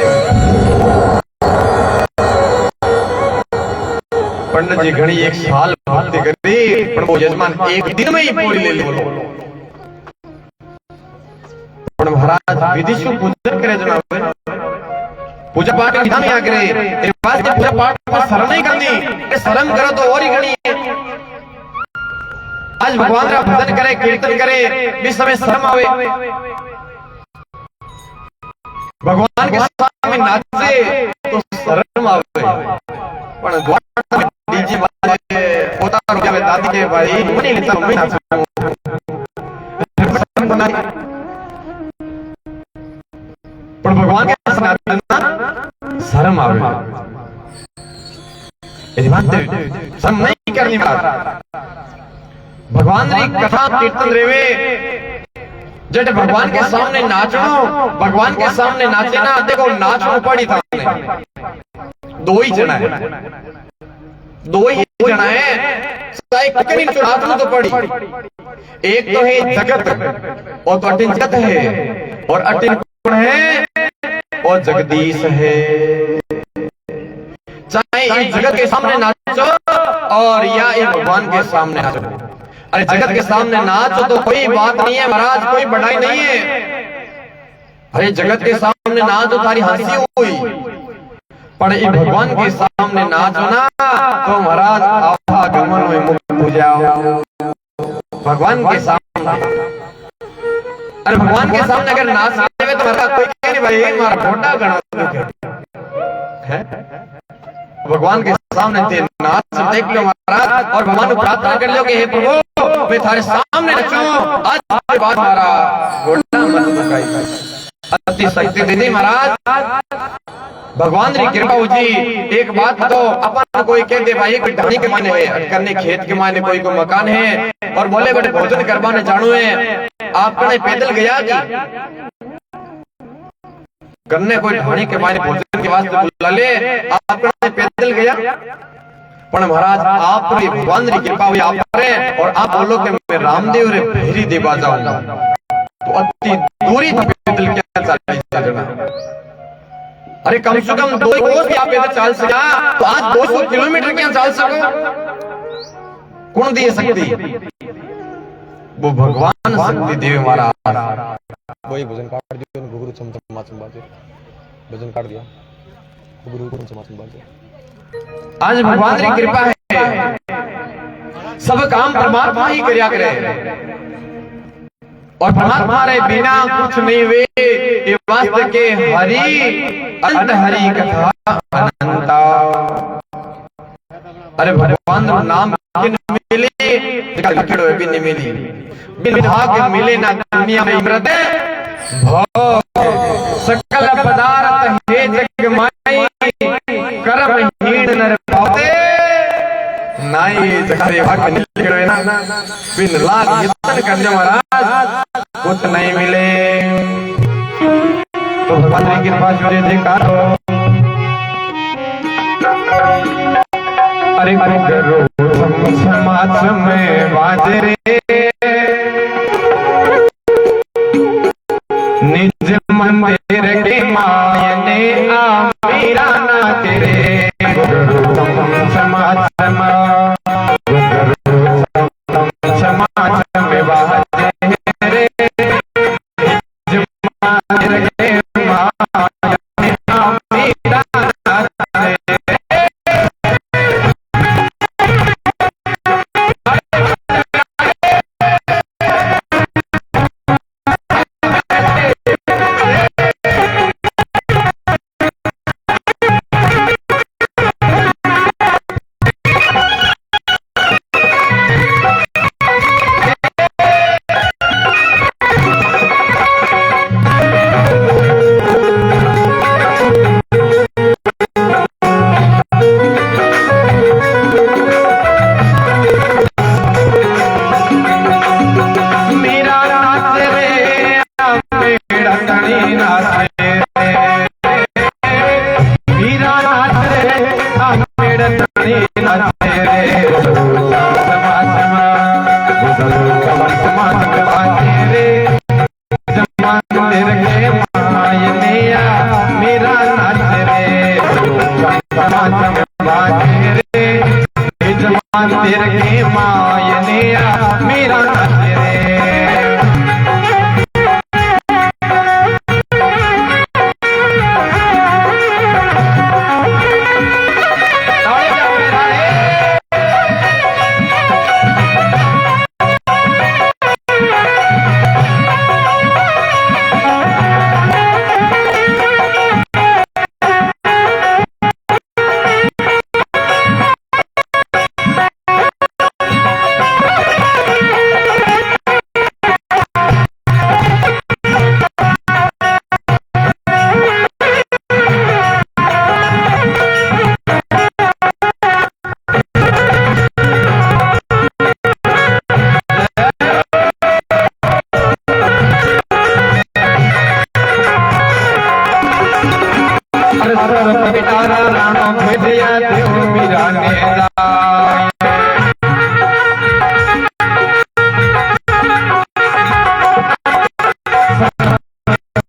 पंडित जी घड़ी 1 साल भक्ति करी पर वो यजमान 1 दिन में ही पूरी ले लो। पर महाराज विधि से पूजन करे जनाब पूजा पाठ विधान क्या करे पास के पूजा पाठ पर शरण नहीं करनी शर्म करो तो और ही घड़ी है। आज भगवान का भजन करे कीर्तन करे इस समय शर्म आवे भगवान के सामने नाचे तो शर्म आवे पण डीजे वाले पोता रुपया में दादी के भाई मनी लेता मैं नाचूं शर्म आवे, यदि मानते शर्म नहीं करनी बात। भगवान री कथा कीर्तन रेवे जट भगवान के सामने नाचनो, भगवान के सामने नाचे ना, देखो नाचनो पड़ी था, दो ही जना है, दो ही जना है, कहीं नाचनो तो पड़ी। एक तो है जगत और तो अटिन जगत है, और अटिन कौन है और जगदीश है। चाहे इस जगत के सामने नाचो और या इस भगवान के सामने नाचो। अरे जगत के सामने नाचो तो कोई बात नहीं है महाराज, कोई बढ़ाई नहीं है। अरे जगत के सामने नाचो तारी हंसी हुई, पर इस भगवान के सामने नाचो ना तो महाराज आवागमन में मुक्त हो जाओ भगवान के सामने। अरे भगवान के सामने अगर नाच रहे तो महाराज कोई कहे नहीं भाई हमारा घोटा गणा है, भगवान के सामने ते नाच देख लो महाराज, और भगवान को प्रार्थना कर लो कि हे प्रभु मैं थारे सामने नचूं, आज के बाद हमारा घोटा मत मुकाई। अति शक्ति दीदी महाराज, भगवान री कृपा हो जी। एक बात तो अपन कोई कह दे भाई कोई ढाणी के माने है, अटकरने खेत के माने कोई को मकान है, और बोले बड़े भोजन करवाने जानू है, आप कने पैदल गया कि करने कोई ढाणी के माने भोजन के वास्ते बुला ले, आप कने पैदल गया। पर महाराज आप री भगवान री कृपा हुई आप पर, और आप बोलो कि मैं रामदेव रे भेरी देवा जाऊंगा, तो अति दूरी पैदल क्या चलना। अरे कम से कम 2 कोस भी आप पैदल चल सका, तो आज 200 किलोमीटर क्या चल सको, कौन दिए शक्ति? वो भगवान शक्ति देवे महाराज। वही भजन काट दिया, घुघरू चमचमा चंबाजे, भजन काट दिया, घुघरू चमचमा चंबाजे। आज भगवान की कृपा है, सब काम परमात्मा ही करया करे, और परमात्मा रे बिना कुछ नहीं वे। ये वास्तव के हरि अंत हरि कथा अनंता। अरे भगवान नाम किन मिले लखड़ो भी नहीं मिली, बिन भाग मिले ना दुनिया में अमृत भो। सकल पदार्थ हे जग माई, कर्म हीन नर पाते नाई जगरे भाग निकले ना, बिन लाग यत्न करने महाराज कुछ नहीं मिले। तो भगवान की कृपा से देखा अरे करो समाज में बाजरे, निज मंदिर के मायने आमीरा ना तेरे, समाज समाज में बाजरे, निज मंदिर के मायने आमीरा ना तेरे। तेरे के मायने मेरा पिटारा राणो भेजिया देव मीरा ने दाय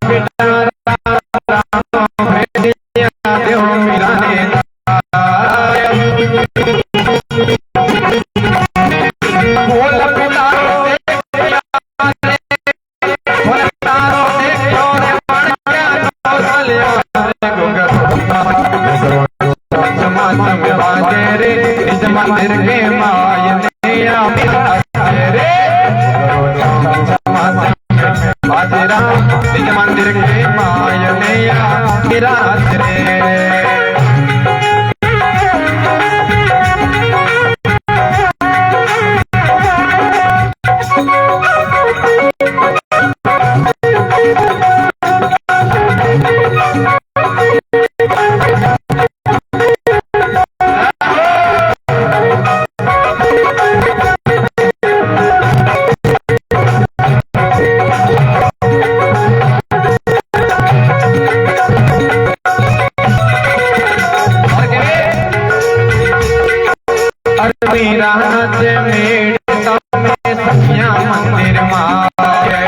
पिटारा राणो भेजिया देव मीरा ने दाय बोल पिटारो मंदिर के मायने रे बाजरा निज मंदिर के मायने मेरा रे मेरा नाच मेड़ता में सखिया मंदिर माए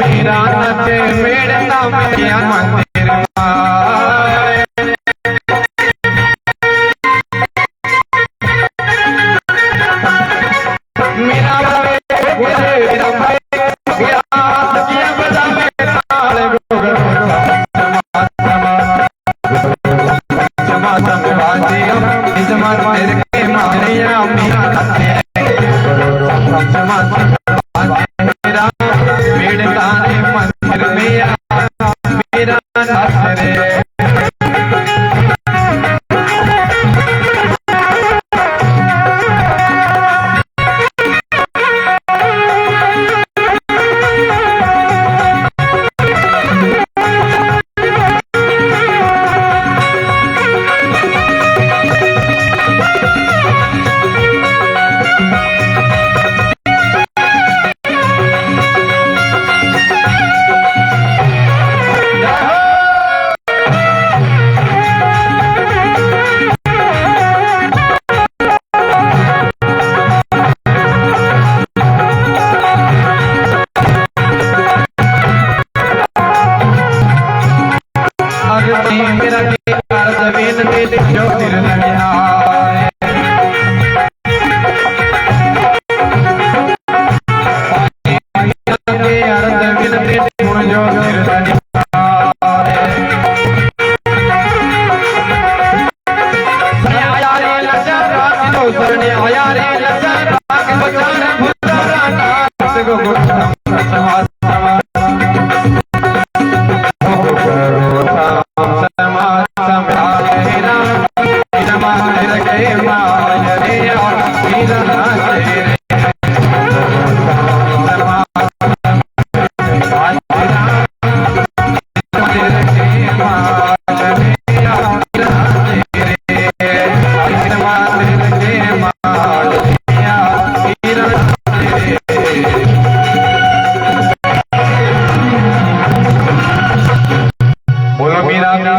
मेरा नाच मेड़ता में सखिया मंदिर माए मेरा सखिया बजावे ताल मंदिर के मारिया मेरा मेड़ता ने मंदिर मेरा नाच रे मेरा के अर्धवीन में जो निर्लया के अर्धवीन में जो निर्लया आया रे लचा रात नो सरने आया रे लचा रात बचाना भुलारा नाथ को गुण समाज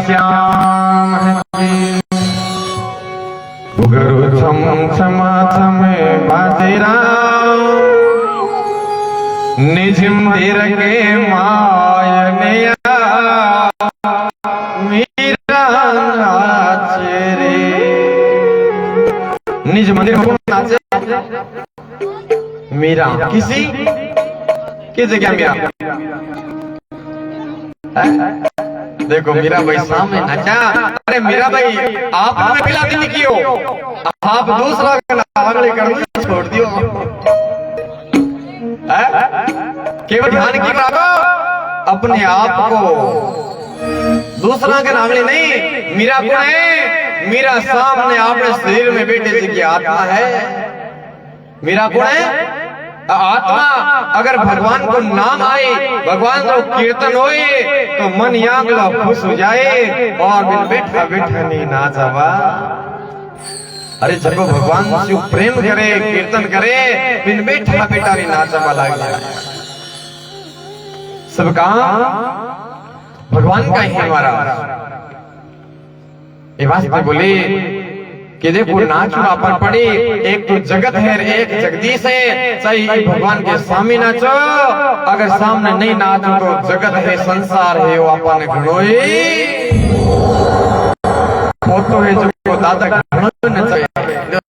श्याम गुरु छम क्षमा छम बाजेरा निज मंदिर के मायने मेरा नाच रे निज मंदिर में नाचे मेरा किसी की जगह मेरा देखो मीरा भाई सामने नचा। अरे मीरा भाई आप हमें पिला दिन कियो, आप दूसरा आंगली कर छोड़ दियो। केवल ध्यान की बात अपने आप को दूसरा के आंगली नहीं। मीरा कौन है? मीरा सामने आपने शरीर में बैठे जी की आत्मा है। मीरा कौन है? आत्मा। अगर भगवान को नाम आए, भगवान को कीर्तन होए तो मन यांगला खुश हो जाए और बिन बैठा बैठा नहीं नाचवा। अरे जब भगवान से प्रेम करे, कीर्तन करे, बिन बैठा बैठा नहीं नाचवा लग जाए। सब कहा भगवान का ही है महाराज। ये वास्ते बोले कि देखो नाचो अपन पड़ी, एक तो जगत है एक जगदीश है, चाहे भगवान के सामने नाचो, अगर सामने नहीं नाचो तो जगत है संसार है वो अपन घड़ोई वो तो है जो दादा घड़ो नचाए।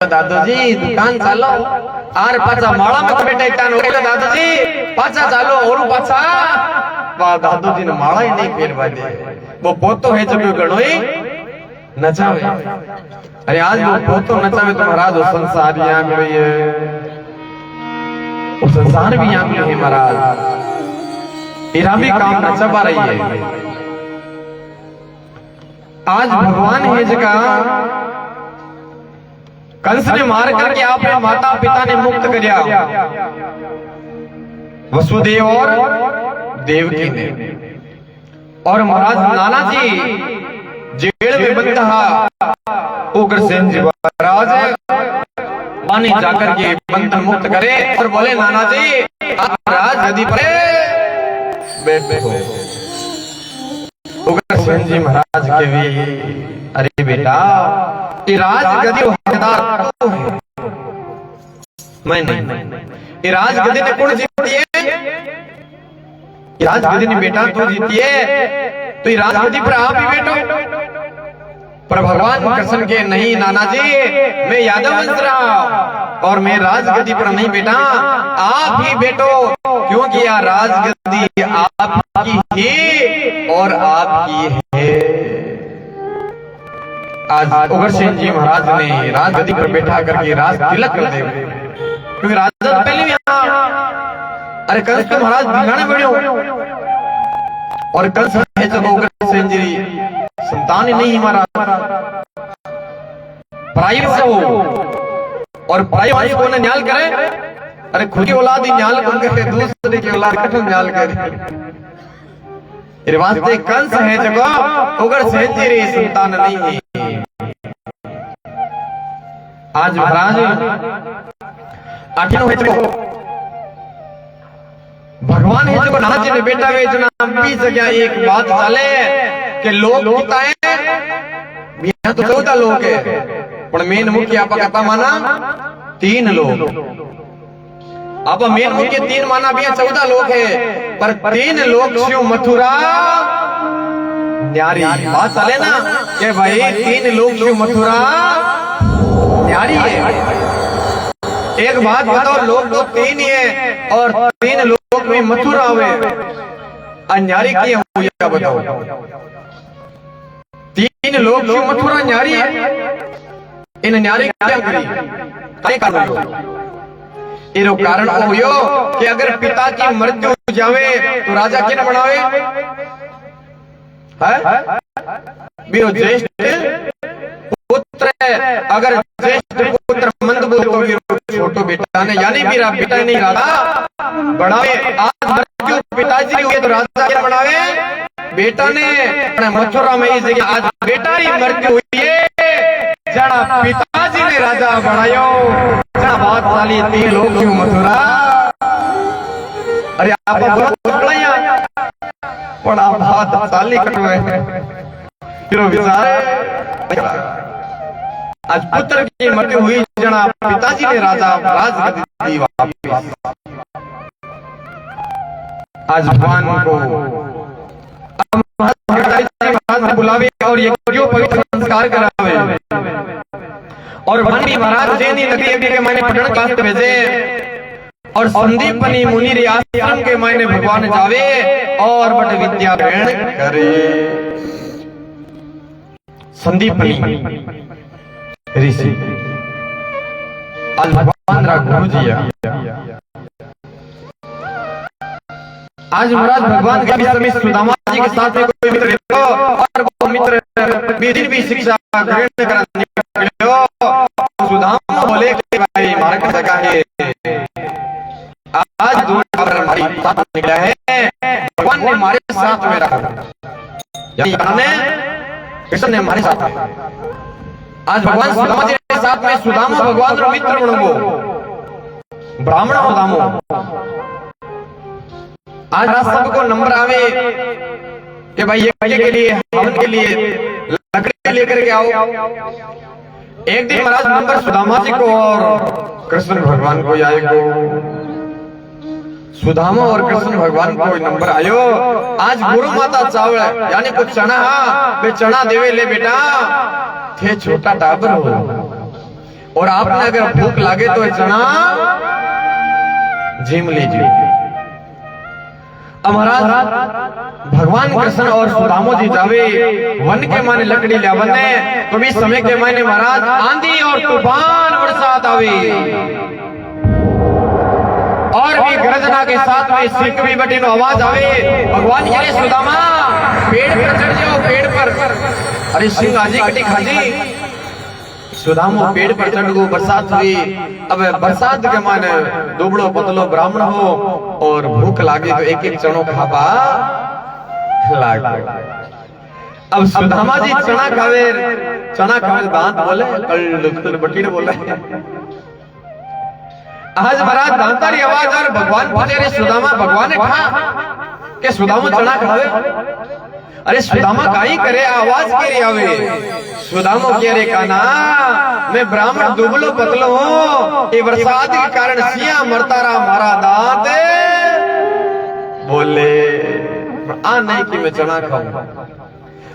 दादाजी दुकान चालो आर पाचा माला में बेटा इटान हो गया दादाजी पाचा चालो और पाचा वाह दादाजी ने माला ही नहीं फेरवा दे, वो पोतो है जो घड़ोई नचावे। अरे आज वो पोतो नचावे तो महाराज वो संसार ही आंग रही है, वो संसार भी आंग रही है महाराज, इरा भी काम नचा पा रही है। आज भगवान है जगह कंस ने मार करके आपने माता पिता ने मुक्त किया, वसुदेव और देवकी ने, और महाराज नाना जी जेल में बंद था, उग्रसेन जी महाराज पानी जाकर के बंधन मुक्त करे और बोले नाना जी आप राज गद्दी पर बैठो। उग्रसेन जी महाराज के भी अरे बेटा ये राज गद्दी हकदार तो है, मैं नहीं, ये राज गद्दी ने कौन जीती है, राज गद्दी ने बेटा तो जीती है, तो ये राज गद्दी पर आप ही बैठो। पर भगवान कृष्ण के नहीं नाना जी मैं यादव वंश रहा और मैं राजगद्दी पर नहीं बेटा, आप ही बैठो, क्योंकि यह राजगद्दी आपकी ही और आपकी है। आज उग्रसेन जी महाराज ने राजगद्दी पर बैठा करके राज तिलक कर दे, क्योंकि राजा तो पहले भी यहाँ अरे कंस तो महाराज भिगाने बढ़ो और कंस है जब उग्रसेन जी संतान ही नहीं हमारा पराई से हो और पराई वाली को न न्याल करे, अरे खुद की औलाद ही न्याल कौन करे, दूसरे की औलाद कठिन न्याल करे। इस वास्ते कंस है जगह उग्रसेन जी रे संतान नहीं है। आज महाराज आठिनो है जगह भगवान है जो नाच ने बेटा वे जना बीच जगह एक बात चाले कि लोग कितना है बिना तो 14 लोग है, पर मेन मुख्य आप कहता माना 3 लोग, अब मेन मुख्य 3 माना भी 14 लोग है, पर 3 लोग शिव मथुरा न्यारी बात चले ना कि भाई 3 लोग शिव मथुरा न्यारी है। एक बात बताओ लोग तो 3 ही है और 3 लोग में मथुरा हुए अन्यारी की हुई बताओ, 3 लोग शिव मथुरा न्यारी है, इन न्यारी क्या करी इरो कारण हो कि अगर पिता की मृत्यु हो जावे तो राजा क्या बनावे है बीरो ज्येष्ठ पुत्र, अगर ज्येष्ठ पुत्र मंद तो छोटो बेटा ने यानी मेरा बेटा नहीं राजा बढ़ावे, आज मृत्यु पिताजी हुए तो राजा क्या बढ़ावे बेटा ने, मथुरा में इस जगह आज बेटा ही मृत्यु हुई है, जड़ा पिताजी ने राजा बढ़ायो, जड़ा बात साली 3 लोग क्यों मथुरा। अरे आप बढ़ाया बड़ा बात साली कटवे फिर विचार आज पुत्र की मृत्यु हुई, जना पिताजी ने राजा राजगद्दी दी वापस। आज भगवान को महाराज बुलावे और ये क्यों पवित्र संस्कार करावे, और वन भी महाराज जैनी नगरी अभी के मायने पढ़न कास्ट भेजे और संदीपनी मुनि रे आश्रम के मायने भगवान जावे और बट विद्या ग्रहण करे। संदीपनी ऋषि आज भगवान रा गुरु जी आज महाराज भगवान के समय सुदामा जी के साथ में कोई मित्र हो और वो मित्र भी शिक्षा ग्रहण करने निकलो, सुदामा बोले कि भाई मार्ग जगह है आज दूर पर हमारी साथ निकला है, भगवान ने हमारे साथ में रखा, यानी कृष्ण ने हमारे साथ में, आज भगवान सुदामा जी के साथ में सुदामा भगवान रो मित्र बनो ब्राह्मण सुदामो आज सबको नंबर आवे कि भाई ये के लिए हवन के लिए लकड़ी लेकर के आओ। एक दिन महाराज नंबर सुदामा जी को और कृष्ण भगवान को आएगो। सुदामा और कृष्ण भगवान को नंबर आयो। आज गुरु माता चावल यानी कुछ चना वे चना देवे ले बेटा थे छोटा टाबर हो और आपने अगर भूख लागे तो चना झीम लीजिए। अब महाराज भगवान कृष्ण और सुदामो जी जावे वन के माने लकड़ी लिया बने तो भी समय के माने महाराज आंधी और तूफान बरसात आवे और भी गर्जना के साथ में सिंह भी बटी नो आवाज आवे। भगवान ये सुदामा पेड़ पर चढ़ जाओ पेड़ पर। अरे सिंह आजी कटी खाजी सुदामो पेड़ पर चढ़ गो। बरसात हुई। अब बरसात के माने दुबड़ो पतलो ब्राह्मण हो और भूख लागे तो एक एक चनो खाबा लागे। अब सुदामा जी चना खावे दांत बोले कल बटीर बोले। आज महाराज दांतारी आवाज और भगवान पूछे अरे सुदामा भगवान ने कहा कि सुदामा चना खावे। अरे सुदामा काई करे आवाज के रे आवे। सुदामो के रे काना मैं ब्राह्मण दुबलो पतलो हूँ ये बरसात के कारण सिया मरता रहा मारा दांत बोले आ नहीं कि मैं चना खाऊं।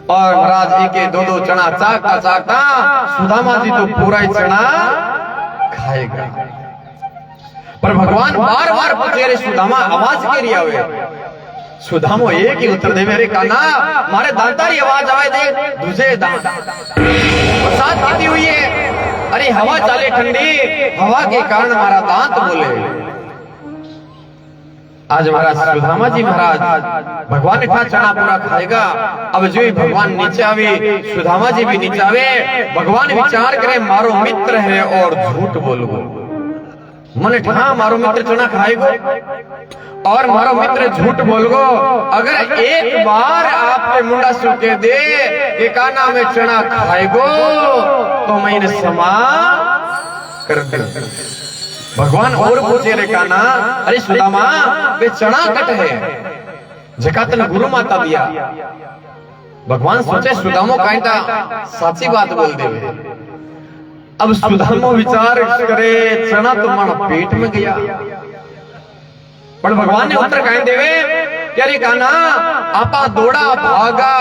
और महाराज एक दो दो चना चाकता चाकता सुदामा जी तो पूरा ही चना खाएगा। पर भगवान बार बार पूछे रे सुदामा आवाज के रे आवे। सुदामो एक ही उत्तर दे मेरे काना मारे दांतारी आवाज आवे दे दूसरे दांत। बरसात कितनी हुई है। अरे हवा चाले ठंडी हवा के कारण हमारा दांत बोले। आज महाराज सुदामा जी महाराज भगवान ने कहा चना पूरा खाएगा। अब जो ही भगवान नीचे आवे सुदामा जी भी नीचे आवे। भगवान विचार करे मारो मित्र है और झूठ बोलो। मन ठा मारो मित्र चना खाएगो और मारो मित्र झूठ बोलगो। अगर एक बार आपके मुंडा सुके दे कि काना में चना खाएगो तो मैंने समा कर दे। भगवान और पूछे रे काना अरे सुदामा वे चना कट है जकात ने गुरु माता दिया। भगवान सोचे सुदामो कांटा साची बात बोल दे। अब सुदामो विचार करे चना तो मन पेट में गया। पर भगवान ने उत्तर कह देवे क्या रे काना आपा दौड़ा भागा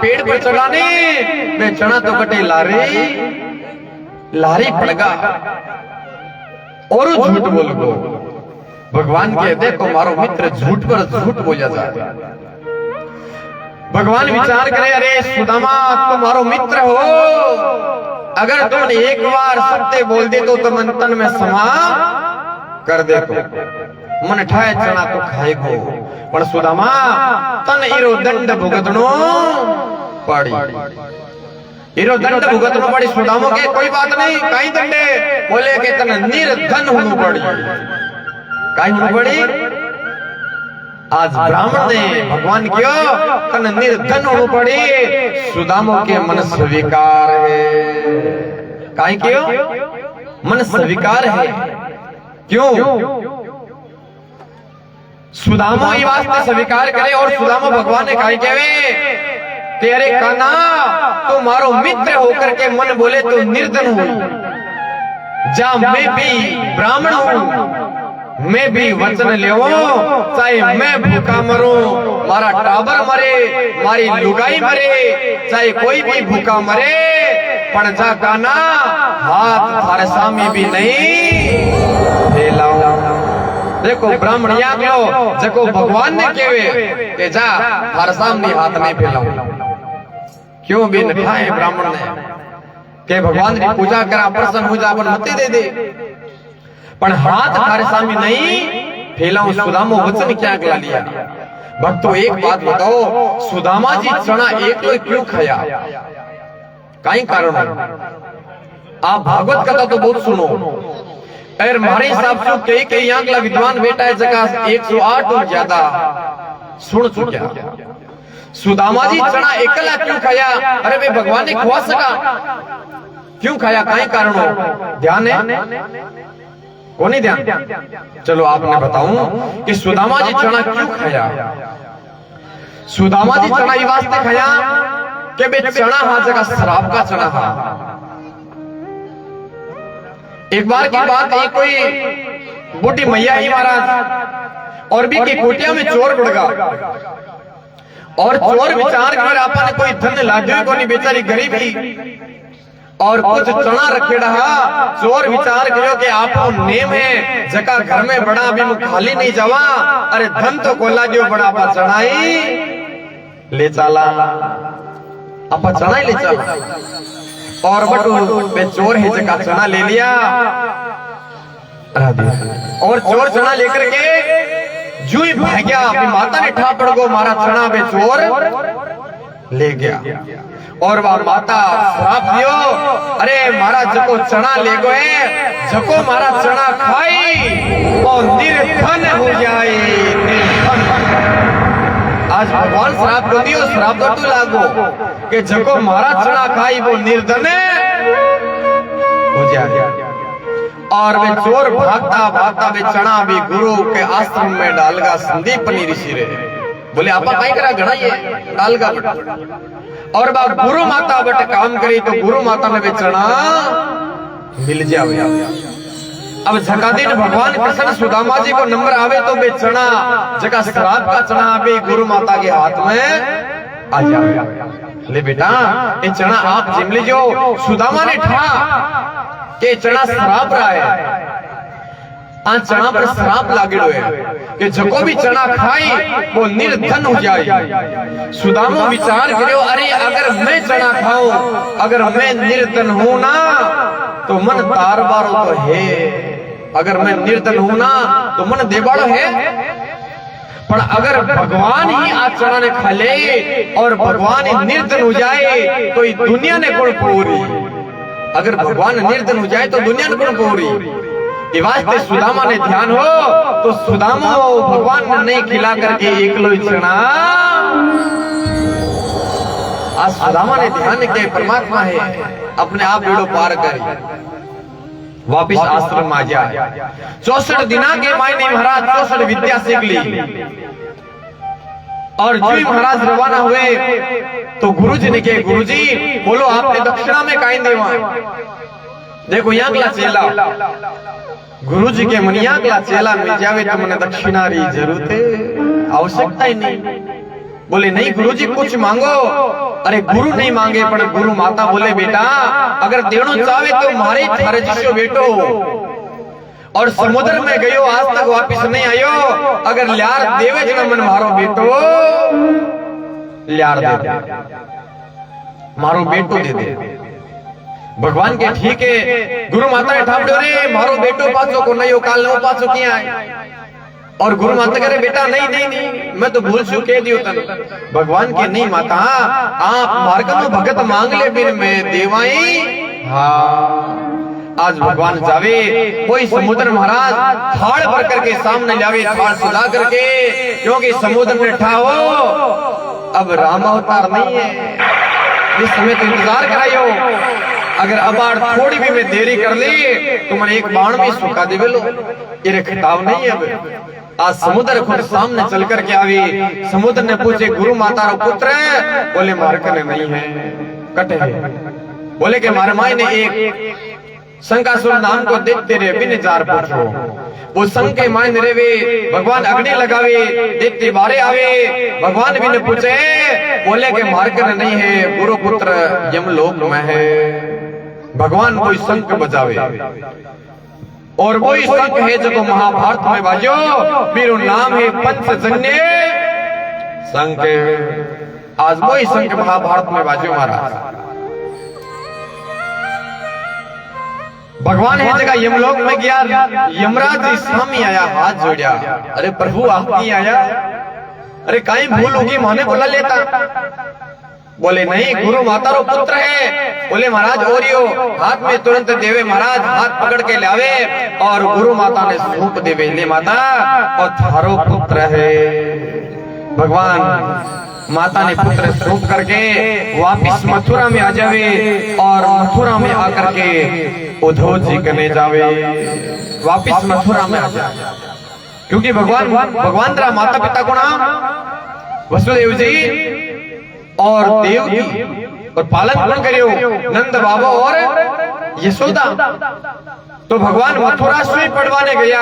पेड़ पर चढ़ाने मैं चना तो कटे लारी पड़गा और झूठ बोल गो। भगवान कहते तो मारो मित्र झूठ पर झूठ बोला जाए। भगवान विचार करे अरे सुदामा तुम्हारो मित्र हो अगर तुमने एक बार सत्य बोल दे तो तुम तन में समा कर दे तो मन ठाए चना तो खाएगो। पर सुदामा तन इरो दंड भुगतनो पड़ी। इरो दंड भुगतनो पड़ी। सुदामो के कोई बात नहीं कहीं दंडे बोले के तन निर्धन होनु पड़ी। कहीं होनु पड़ी। आज ब्राह्मण ने भगवान क्यों तन निर्धन होनु पड़ी। सुदामो के मन स्वीकार है। कहीं क्यों मन स्वीकार है क्यों सुदामो ये वास्ते स्वीकार करे। और सुदामो भगवान ने कहा कहवे तेरे काना तो मारो मित्र होकर के मन बोले तो निर्धन हो जा मैं भी ब्राह्मण हूँ मैं भी वचन ले चाहे मैं भूखा मरूं मारा टाबर मरे मारी लुगाई मरे चाहे कोई भी भूखा मरे पण जा काना हाथ थारे सामी भी नहीं फैलाओ। देखो ब्राह्मण याद लो जको भगवान ने केवे के जा थारे सामने हाथ नहीं फैलाओ। क्यों भी न खाए ब्राह्मण ने के भगवान की पूजा करा प्रसन्न हो जा अपन मते दे दे पण हाथ थारे सामने नहीं फैलाऊं। सुदामो वचन क्या गला लिया। भक्तों एक बात बताओ सुदामा जी चना एक तो क्यों खाया कई कारण आप भागवत कथा तो बहुत सुनो और हमारे हिसाब से कई आंकला विद्वान बेटा है जगह 108 और ज्यादा सुन चुका। सुदामा जी चना एकला क्यों खाया। अरे वे भगवान ने खुआ सका क्यों खाया कई कारण हो ध्यान है। को नहीं ध्यान? चलो आपने बताऊं कि सुदामा जी चना क्यों खाया? सुदामा जी चना ये वास्ते खाया कि बे चना हा जगह शराब का चना हा। एक बार की बात है, कोई बूढ़ी मैया ही महाराज और भी की कोटिया में चोर बढ़ गया और चोर विचार कर आपने कोई धन लादे को नहीं, बेचारी गरीब ही और कुछ चना रखे रहा। चोर विचार करो कि आप नेम है जका घर में बड़ा अभी मुख खाली नहीं जावा, अरे धन तो कोला जो बड़ा पा चढ़ाई ले चला, आप चढ़ा ही ले चला और बटू बे चोर है जका चना ले लिया और चोर चना लेकर के जू ही भाग गया। अपनी माता ने ठा पड़ गो मारा चना बे चोर ले गया और वह माता श्राप दियो, अरे मारा जको चना ले गए, जको मारा चना खाई और निर्धन हो जाए, निर्धन। आज भगवान श्राप दो दियो, श्राप दो तू लागो कि जको मारा चना खाई वो निर्धन हो जाए। और वे चोर भागता भागता वे चना भी गुरु के आश्रम में डालगा। संदीपनी ऋषि रे बोले आपा कहीं करा घड़ा ये डालगा और बाप गुरु माता बट काम करी तो गुरु माता में बेचना मिल जावे। अब झका दिन भगवान कृष्ण सुदामा जी को नंबर आवे तो बेचना जगह श्राप का चना आवे गुरु माता के हाथ में आ जावे। ले बेटा ये चना आप जिम लीजो। सुदामा ने ठा के चना श्राप रहा है, आज चना पर श्राप लागेड़ो है कि जको भी चना खाई वो निर्धन हो जाए। सुदामा विचार करो, अरे अगर मैं चना खाऊं, अगर मैं निर्धन हूं ना तो मन तार बारो तो है, अगर मैं निर्धन हूं ना तो मन देबाड़ो है। पर अगर भगवान ही आज चना ने खा ले और भगवान ही निर्धन हो जाए तो ये दुनिया ने कौन पूरी? अगर भगवान निर्धन हो जाए तो दुनिया ने कौन पूरी? वास्ते सुदामा ने ध्यान हो तो सुदामा भगवान ने नहीं खिला करके एक लो चना। आज सुदामा ने ध्यान के परमात्मा है, अपने आप बेड़ो पार कर वापिस आश्रम आ जाए। 64 दिना के मायने महाराज 64 विद्या सीख ली और जी महाराज रवाना हुए तो गुरुजी ने कहे, गुरुजी बोलो आपने दक्षिणा में काई देवा? देखो यहाँ अगला चेला गुरु जी के मनिया अगला चेला मिल जावे तो मैंने दक्षिणा री जरूरत है, आवश्यकता ही नहीं। बोले नहीं गुरुजी कुछ मांगो। अरे गुरु नहीं मांगे पर गुरु माता बोले बेटा अगर देनो चाहे तो मारे थारे जिसो बेटो और समुद्र में गयो आज तक वापिस नहीं आयो, अगर ल्यार देवे जना मन मारो बेटो ल्यार दे, मारो बेटो दे दे। भगवान के ठीक है, गुरु माता ने ठापड़ो रे मारो बेटो पाचो को नहीं हो काल नो पाचो किया है और गुरु माता करे बेटा नहीं नहीं नहीं मैं तो भूल चुके दियो तन। भगवान के नहीं माता आप मार्ग तो भगत मांग ले फिर मैं देवाई। हाँ आज भगवान जावे कोई समुद्र महाराज थाड़ भर करके सामने लावे, थाड़ सजा करके, क्योंकि समुद्र ने ठाओ अब राम अवतार नहीं है, इस समय तो इंतजार कराइयो। अगर अबार थोड़ी भी मैं देरी कर ली तो मैंने एक बाण भी सुखा दे लो, ये खिताब नहीं है। आज समुद्र खुद सामने चल करके आवी, समुद्र ने पूछे गुरु माता रो पुत्र है? बोले मारकने नहीं है, कटे है। बोले के मारे माई ने एक शंकासुर नाम को देखते रहे बिन जार पूछो, वो संग के मायने रे वे भगवान अग्नि लगावे देखते बारे आवे। भगवान भी ने पूछे बोले के मारकने नहीं है, गुरु पुत्र यमलोक में है। भगवान कोई शंख बजावे और वही शंख है जो महाभारत में बाजो, मेरा नाम है पंचजन्य शंख। आज वही शंख महाभारत में बाजो महाराज। भगवान है जगह यमलोक में गया, यमराज जी सामने आया, हाथ जोड़ा, अरे प्रभु आप नहीं आया? अरे कहीं भूल होगी माने बोला लेता। बोले नहीं गुरु माता रो पुत्र है। बोले महाराज ओरियो, हाथ में तुरंत देवे महाराज, हाथ पकड़ के लावे और गुरु माता ने सूप देवे, ले माता और थारो पुत्र है। भगवान माता ने पुत्र सौंप करके वापिस मथुरा में आ जावे और मथुरा में आकर के उद्धव जी करने जावे, वापिस मथुरा में आ जावे। क्योंकि भगवान तेरा माता पिता को नाम वसुदेव जी और देवकी और पालन कौन करियो, नंद बाबा और यशोदा। तो भगवान मथुरा से पढ़वाने गया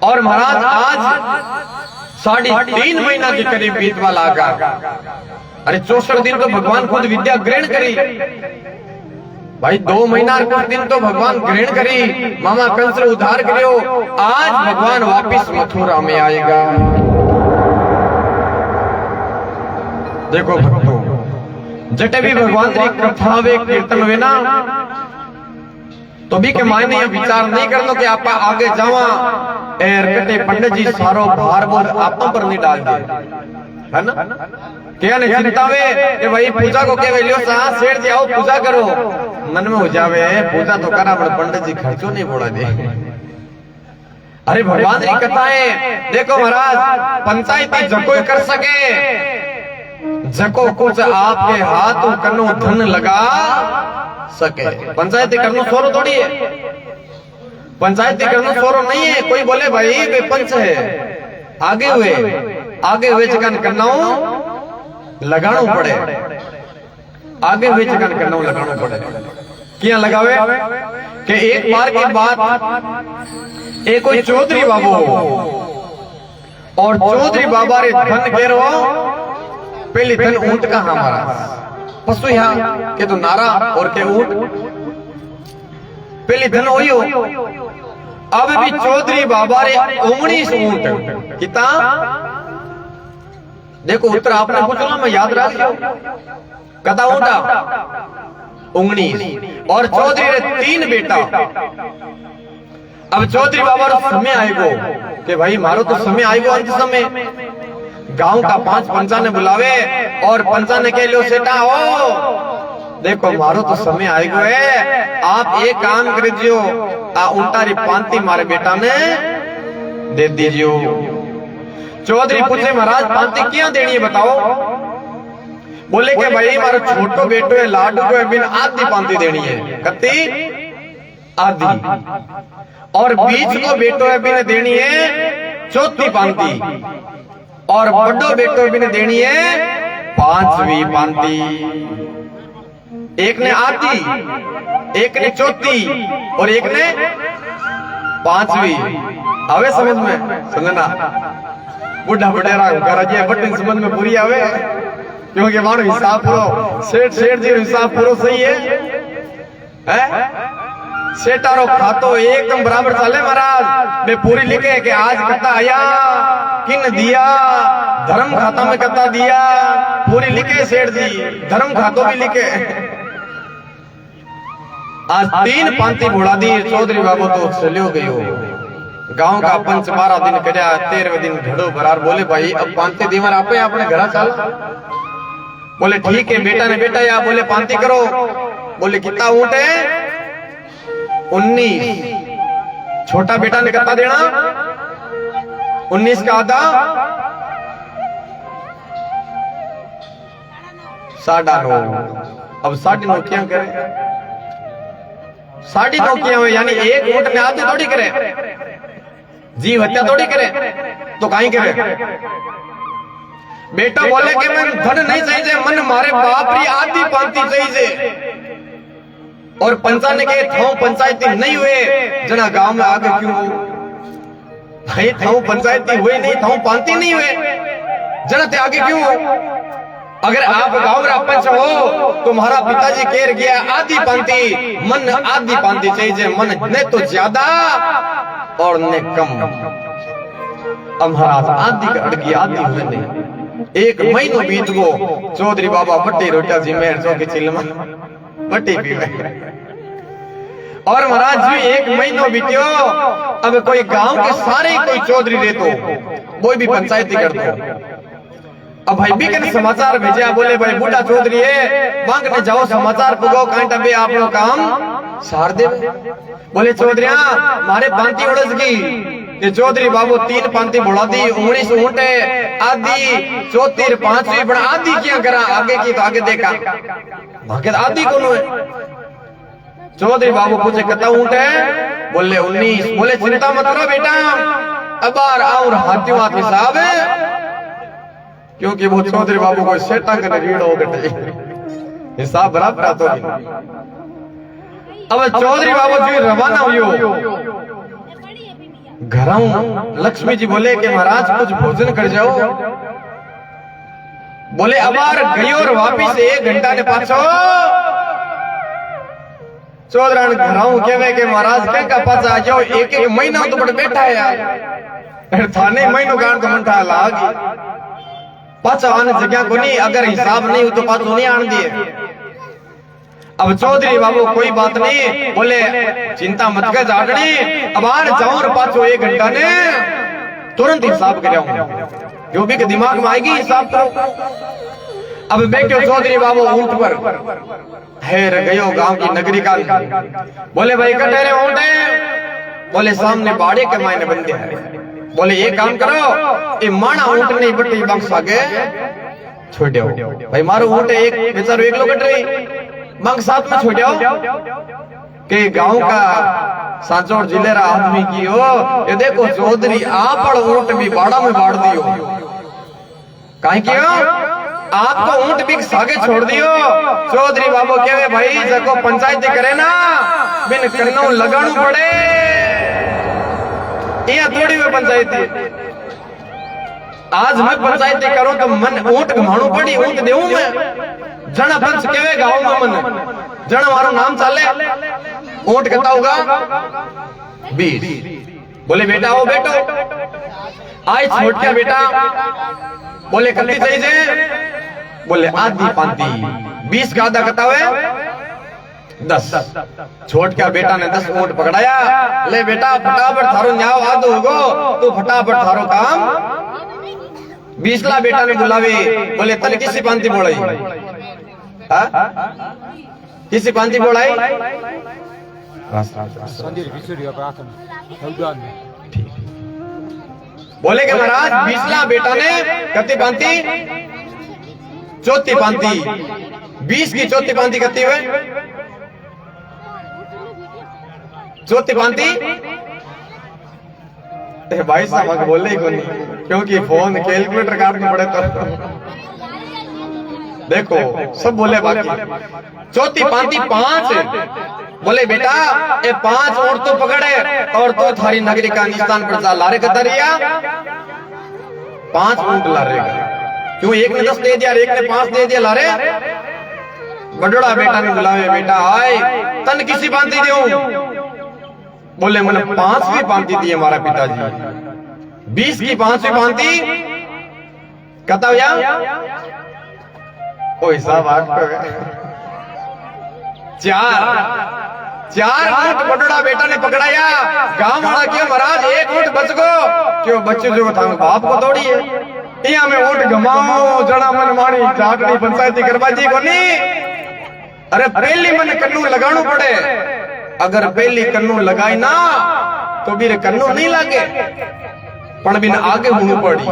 और महाराज आज 3.5 महीना के करीब बीतवा लागा। अरे 64 दिन तो भगवान खुद विद्या ग्रहण करी भाई, 2 महीना कुछ दिन तो भगवान ग्रहण करी, मामा कंस उद्धार करियो। आज भगवान वापिस मथुरा में आएगा। देखो भक्तों, जटे भी भगवान की कथा वे कीर्तन वे ना तो भी के मायने ये विचार नहीं कर लो कि आप आगे जावा एर कटे पंडित जी सारो भार बोल आप पर नहीं डाल दे, है ना। क्या नहीं चिंता वे कि भाई पूजा को के लियो सा सेठ जी आओ पूजा करो, मन में हो जावे पूजा तो करा पर पंडित जी खर्चो नहीं बोला दे। अरे भगवान की कथाएं देखो महाराज, पंचायती जको कर सके जको कुछ आपके हाथों कनो धन लगा सके। पंचायती करना सोरो थोड़ी है, पंचायती करना सोरो नहीं है। कोई बोले भाई वे पंच है, आगे हुए जगह करना लगाना पड़े, आगे हुए जगह करना लगाना पड़े। क्या लगावे कि एक बार के बाद एक कोई चौधरी बाबू और चौधरी बाबा रे धन घेरो, पहले धन ऊंट का हमारा पशु यहाँ के तो नारा और के ऊंट पहले धन हो। अब भी चौधरी बाबा रे 19 ऊंट कितना देखो उत्तर आपने पूछा मैं याद रख लो कदा ऊंटा 19 और चौधरी रे 3 बेटा। अब चौधरी बाबा रो समय आएगो कि भाई मारो तो समय आएगो, अंत समय गांव का 5 पंचा ने बुलावे और पंचा ने कह लो सेटा हो देखो मारो तो समय आएगो है, आप एक काम कर दियो आ उल्टारी पांती मारे बेटा ने दे दीजियो। चौधरी पूछे महाराज पांती क्या देनी है बताओ। बोले कि भाई मारो छोटो बेटो है लाडू को बिन आधी पांती देनी है, कत्ती आधी, और बीच को बेटो है बिन देनी है 4थी पांती, और बड़ो बेटो भी ने देनी है 5वीं पांती। एक ने आधी, एक ने 4थी और एक ने 5वीं। आवे समझ में समझना बुढ़ा बुढ़ेरा गरजे बटन समझ में पूरी आवे, क्योंकि मानो हिसाब पूरो सेठ जी हिसाब पूरो सही है? सेठारो खातो एकदम बराबर चले महाराज। मैं पूरी लिखे कि आज कता आया किन दिया, धर्म खाता में कता दिया, पूरी लिखे सेठ जी, धर्म खातो भी लिखे। आज 3 पांती बुढ़ा दी चौधरी बाबू तो चलियो गयो। गांव का पंच 12 दिन करिया, 13वें दिन घड़ो भरार। बोले भाई अब पांती दीवार आपे अपने घर चल। बोले ठीक है बेटा ने बेटा या बोले पांती करो। बोले कितना ऊंट है 19। छोटा बेटा ने कितना देना 19 का आधा 9.5। अब 9.5 क्या करें, 9.5 क्या हुए, यानी एक ऊंट में आधे थोड़ी करे, जीव हत्या थोड़ी करे, तो कहीं करे। बेटा बोले कि मैं धन नहीं चाहिए, मन मारे बाप री आधी पांती चाहिए। और पंचा ने कहे थाऊ पंचायती नहीं हुए जना गांव में आगे क्यों भाई, थाऊ पंचायती हुए नहीं, थाऊ पांती नहीं हुए जना ते आगे क्यों। अगर आप गांव में पंच हो तो तुम्हारा पिताजी कह गया आधी पांती, मन आधी पांती चाहिए, मन ने तो ज्यादा और ने कम। अब महाराज आधी का अड़गी आधी हुए नहीं। 1 महीनो बीत गो, चौधरी बाबा बट्टी रोटिया जी मेहर चौकी चिल्मा बट्टी पीवे। और महाराज जी 1 महीनो बीत्यो। अब कोई गांव के सारे कोई चौधरी रहे तो कोई भी पंचायती कर दो। अब भाई भी के समाचार भेजा, बोले भाई बूढ़ा चौधरी है मांगने जाओ समाचार पुगो कांटा भी आप लोग काम सार दे। बोले चौधरिया मारे पांती उड़स की, ये चौधरी बाबू 3 पांती बुढ़ा दी, 19 ऊंट है आधी चौथी पांचवी पण आधी क्या करा आगे की तो आगे देखा भागे आधी कौन है। चौधरी बाबू पूछे कता ऊंट है, बोले 19। बोले चिंता मत करो बेटा, अबार और हाथियों हाथ हिसाब है, क्योंकि वो चौधरी बाबू को सेटा करने रीढ़ हो गए हिसाब बराबर तो अब चौधरी बाबू जी रवाना हुई घरों। लक्ष्मी जी बोले कि महाराज कुछ भोजन कर जाओ। बोले अबार गयो और वापिस 1 घंटा ने पाछो। चौधरान घरों कहवे के महाराज के का पाछा आ जाओ, 1-1 महीना तो बड़ बैठा है यार, थाने महीनों गान तो मंठा लागी पाछा आने जगह को नहीं, अगर हिसाब नहीं हो तो पाछो नहीं आन दिए। अब चौधरी बाबू कोई बात नहीं, बोले चिंता मत कर जागड़ी, अब आन जाऊं और पाछो 1 घंटा ने तुरंत हिसाब कर जाऊं, जो भी के दिमाग में आएगी हिसाब करो। अब बैठो चौधरी बाबू ऊंट पर, ठहर गयो गांव की नगरी का। बोले भाई कटे रे ऊंट है, बोले सामने बाड़े के मायने बंदे हैं। बोले ये काम करो, ये माना ऊंट नहीं बटी बक्स आगे छोड़ दो भाई, मारो ऊंट एक बेचारो एक लोग कट रही बंग साथ में छोड़ दो के गांव का सांचौर जिले रा आदमी की हो। ये देखो चौधरी आप ऊंट भी बाड़ा में बाढ़ दियो, काहे क्यों आपको ऊंट भी सागे छोड़ दियो। चौधरी बाबू कहे भाई जको पंचायती करे ना बिन कन्नों लगाणू पड़े, यहाँ थोड़ी में पंचायती। आज मैं पंचायती करूं तो मन ऊंट घमाणू पड़ी, ऊंट देऊं मैं जना पंच केवे गाँव में मन जना मारो नाम चाले ऊंट कहता होगा 20। बोले बेटा आओ बैठो, आज छोड़ क्या बेटा, बोले कल्ली चाहिए, बोले आधी पांती 20 का आधा कहता हुए 10। छोट क्या बेटा ने 10 ऊंट पकड़ाया, ले बेटा फटाफट थारो न्याव आदो होगो, तू फटाफट थारो काम 20 ला बेटा ने बुलावे। बोले तल किसी पांती बोलाई, किसी पांती बोलाई बोले के महाराज 20 ला बेटा ने कति पांती चौथी पांती, 20 की चौथी पांती कती हुए चौथी पांती। भाई साहब बोले ही कोनी, क्योंकि फोन कैलकुलेटर काटना पड़े तो देखो सब बोले बाकी। चौथी पांती 5। बोले बेटा ये 5 ऊंट तो पकड़े और तो थारी नगरी का निशान पर जा लारे कतरिया 5 ऊंट ला रहेगा, क्यों एक ने 10 दे दिया एक ने 5 दे दिया लारे। बड़ोड़ा बेटा ने बुलावे, बेटा आए तन किसी पांती दे। बोले मैंने 5वीं पांती दी हमारा पिताजी, 20 की 5वीं पांती कहता भैया ओ हिसाब 8 चार ऊंट बड़ोड़ा बेटा ने पकड़ाया। गांव वाला क्यों महाराज 1 ऊंट बच गो, क्यों बच्चे जो था बाप को तोड़ी है, यहाँ में ऊंट घमाओ जना मन मानी जागड़ी पंचायती करवा जी को नहीं। अरे पहली मन कन्नू लगाणू पड़े, अगर पहली कन्नू लगाई ना तो भी कन्नू नहीं लागे पण बिन आगे होनू पड़ी।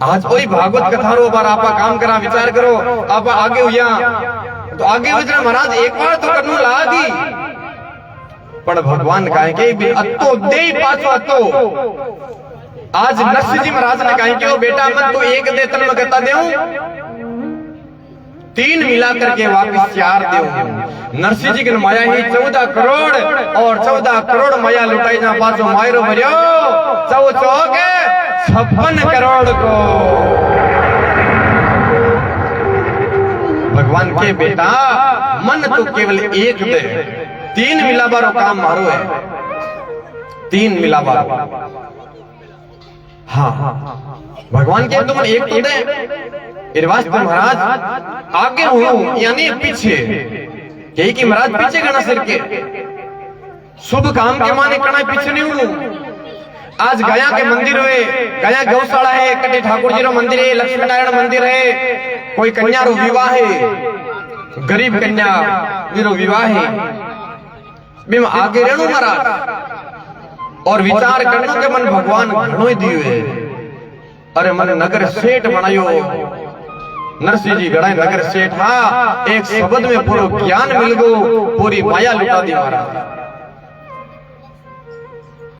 आज कोई भागवत कथा रो बार आपा काम करा विचार करो, आप आगे हुआ तो आगे वजन महाराज एक बार तो कन्नू ला दी, पण भगवान कहे के अतो दे पाछो अतो। आज नरसिंह जी महाराज ने कहा कि बेटा मैं तो 1 दे तन में कहता देऊं, 3 मिला करके वापिस 4 देऊं। नरसिंह जी की माया ही 14 करोड़ और 14 करोड़ माया लुटाई ना पाछो मायरो भरियो 56 करोड़ को। भगवान के बेटा मन तो केवल 1 दे, 3 मिला बारो काम मारो है, 3 मिला बारो। हाँ भगवान के तुम 1 तो दे, वास्तव महाराज आगे हूं यानी पीछे, यही कि महाराज पीछे गणा सिर के शुभ काम के माने कणा पीछे नहीं हूं। आज गया के मंदिर हुए, गया गौशाला है, कटे ठाकुर जी रो मंदिर है, लक्ष्मी नारायण मंदिर है, कोई कन्या रो विवाह है, गरीब कन्या रो विवाह है, बिम आगे रहणु महाराज और विचार करने के मन भगवान घणो ही दियो है। अरे मन नगर सेठ बनायो नरसिंह जी गढ़ाई नगर सेठ। हाँ एक शब्द में पूरा ज्ञान मिल गो, पूरी माया लुटा दी महाराज।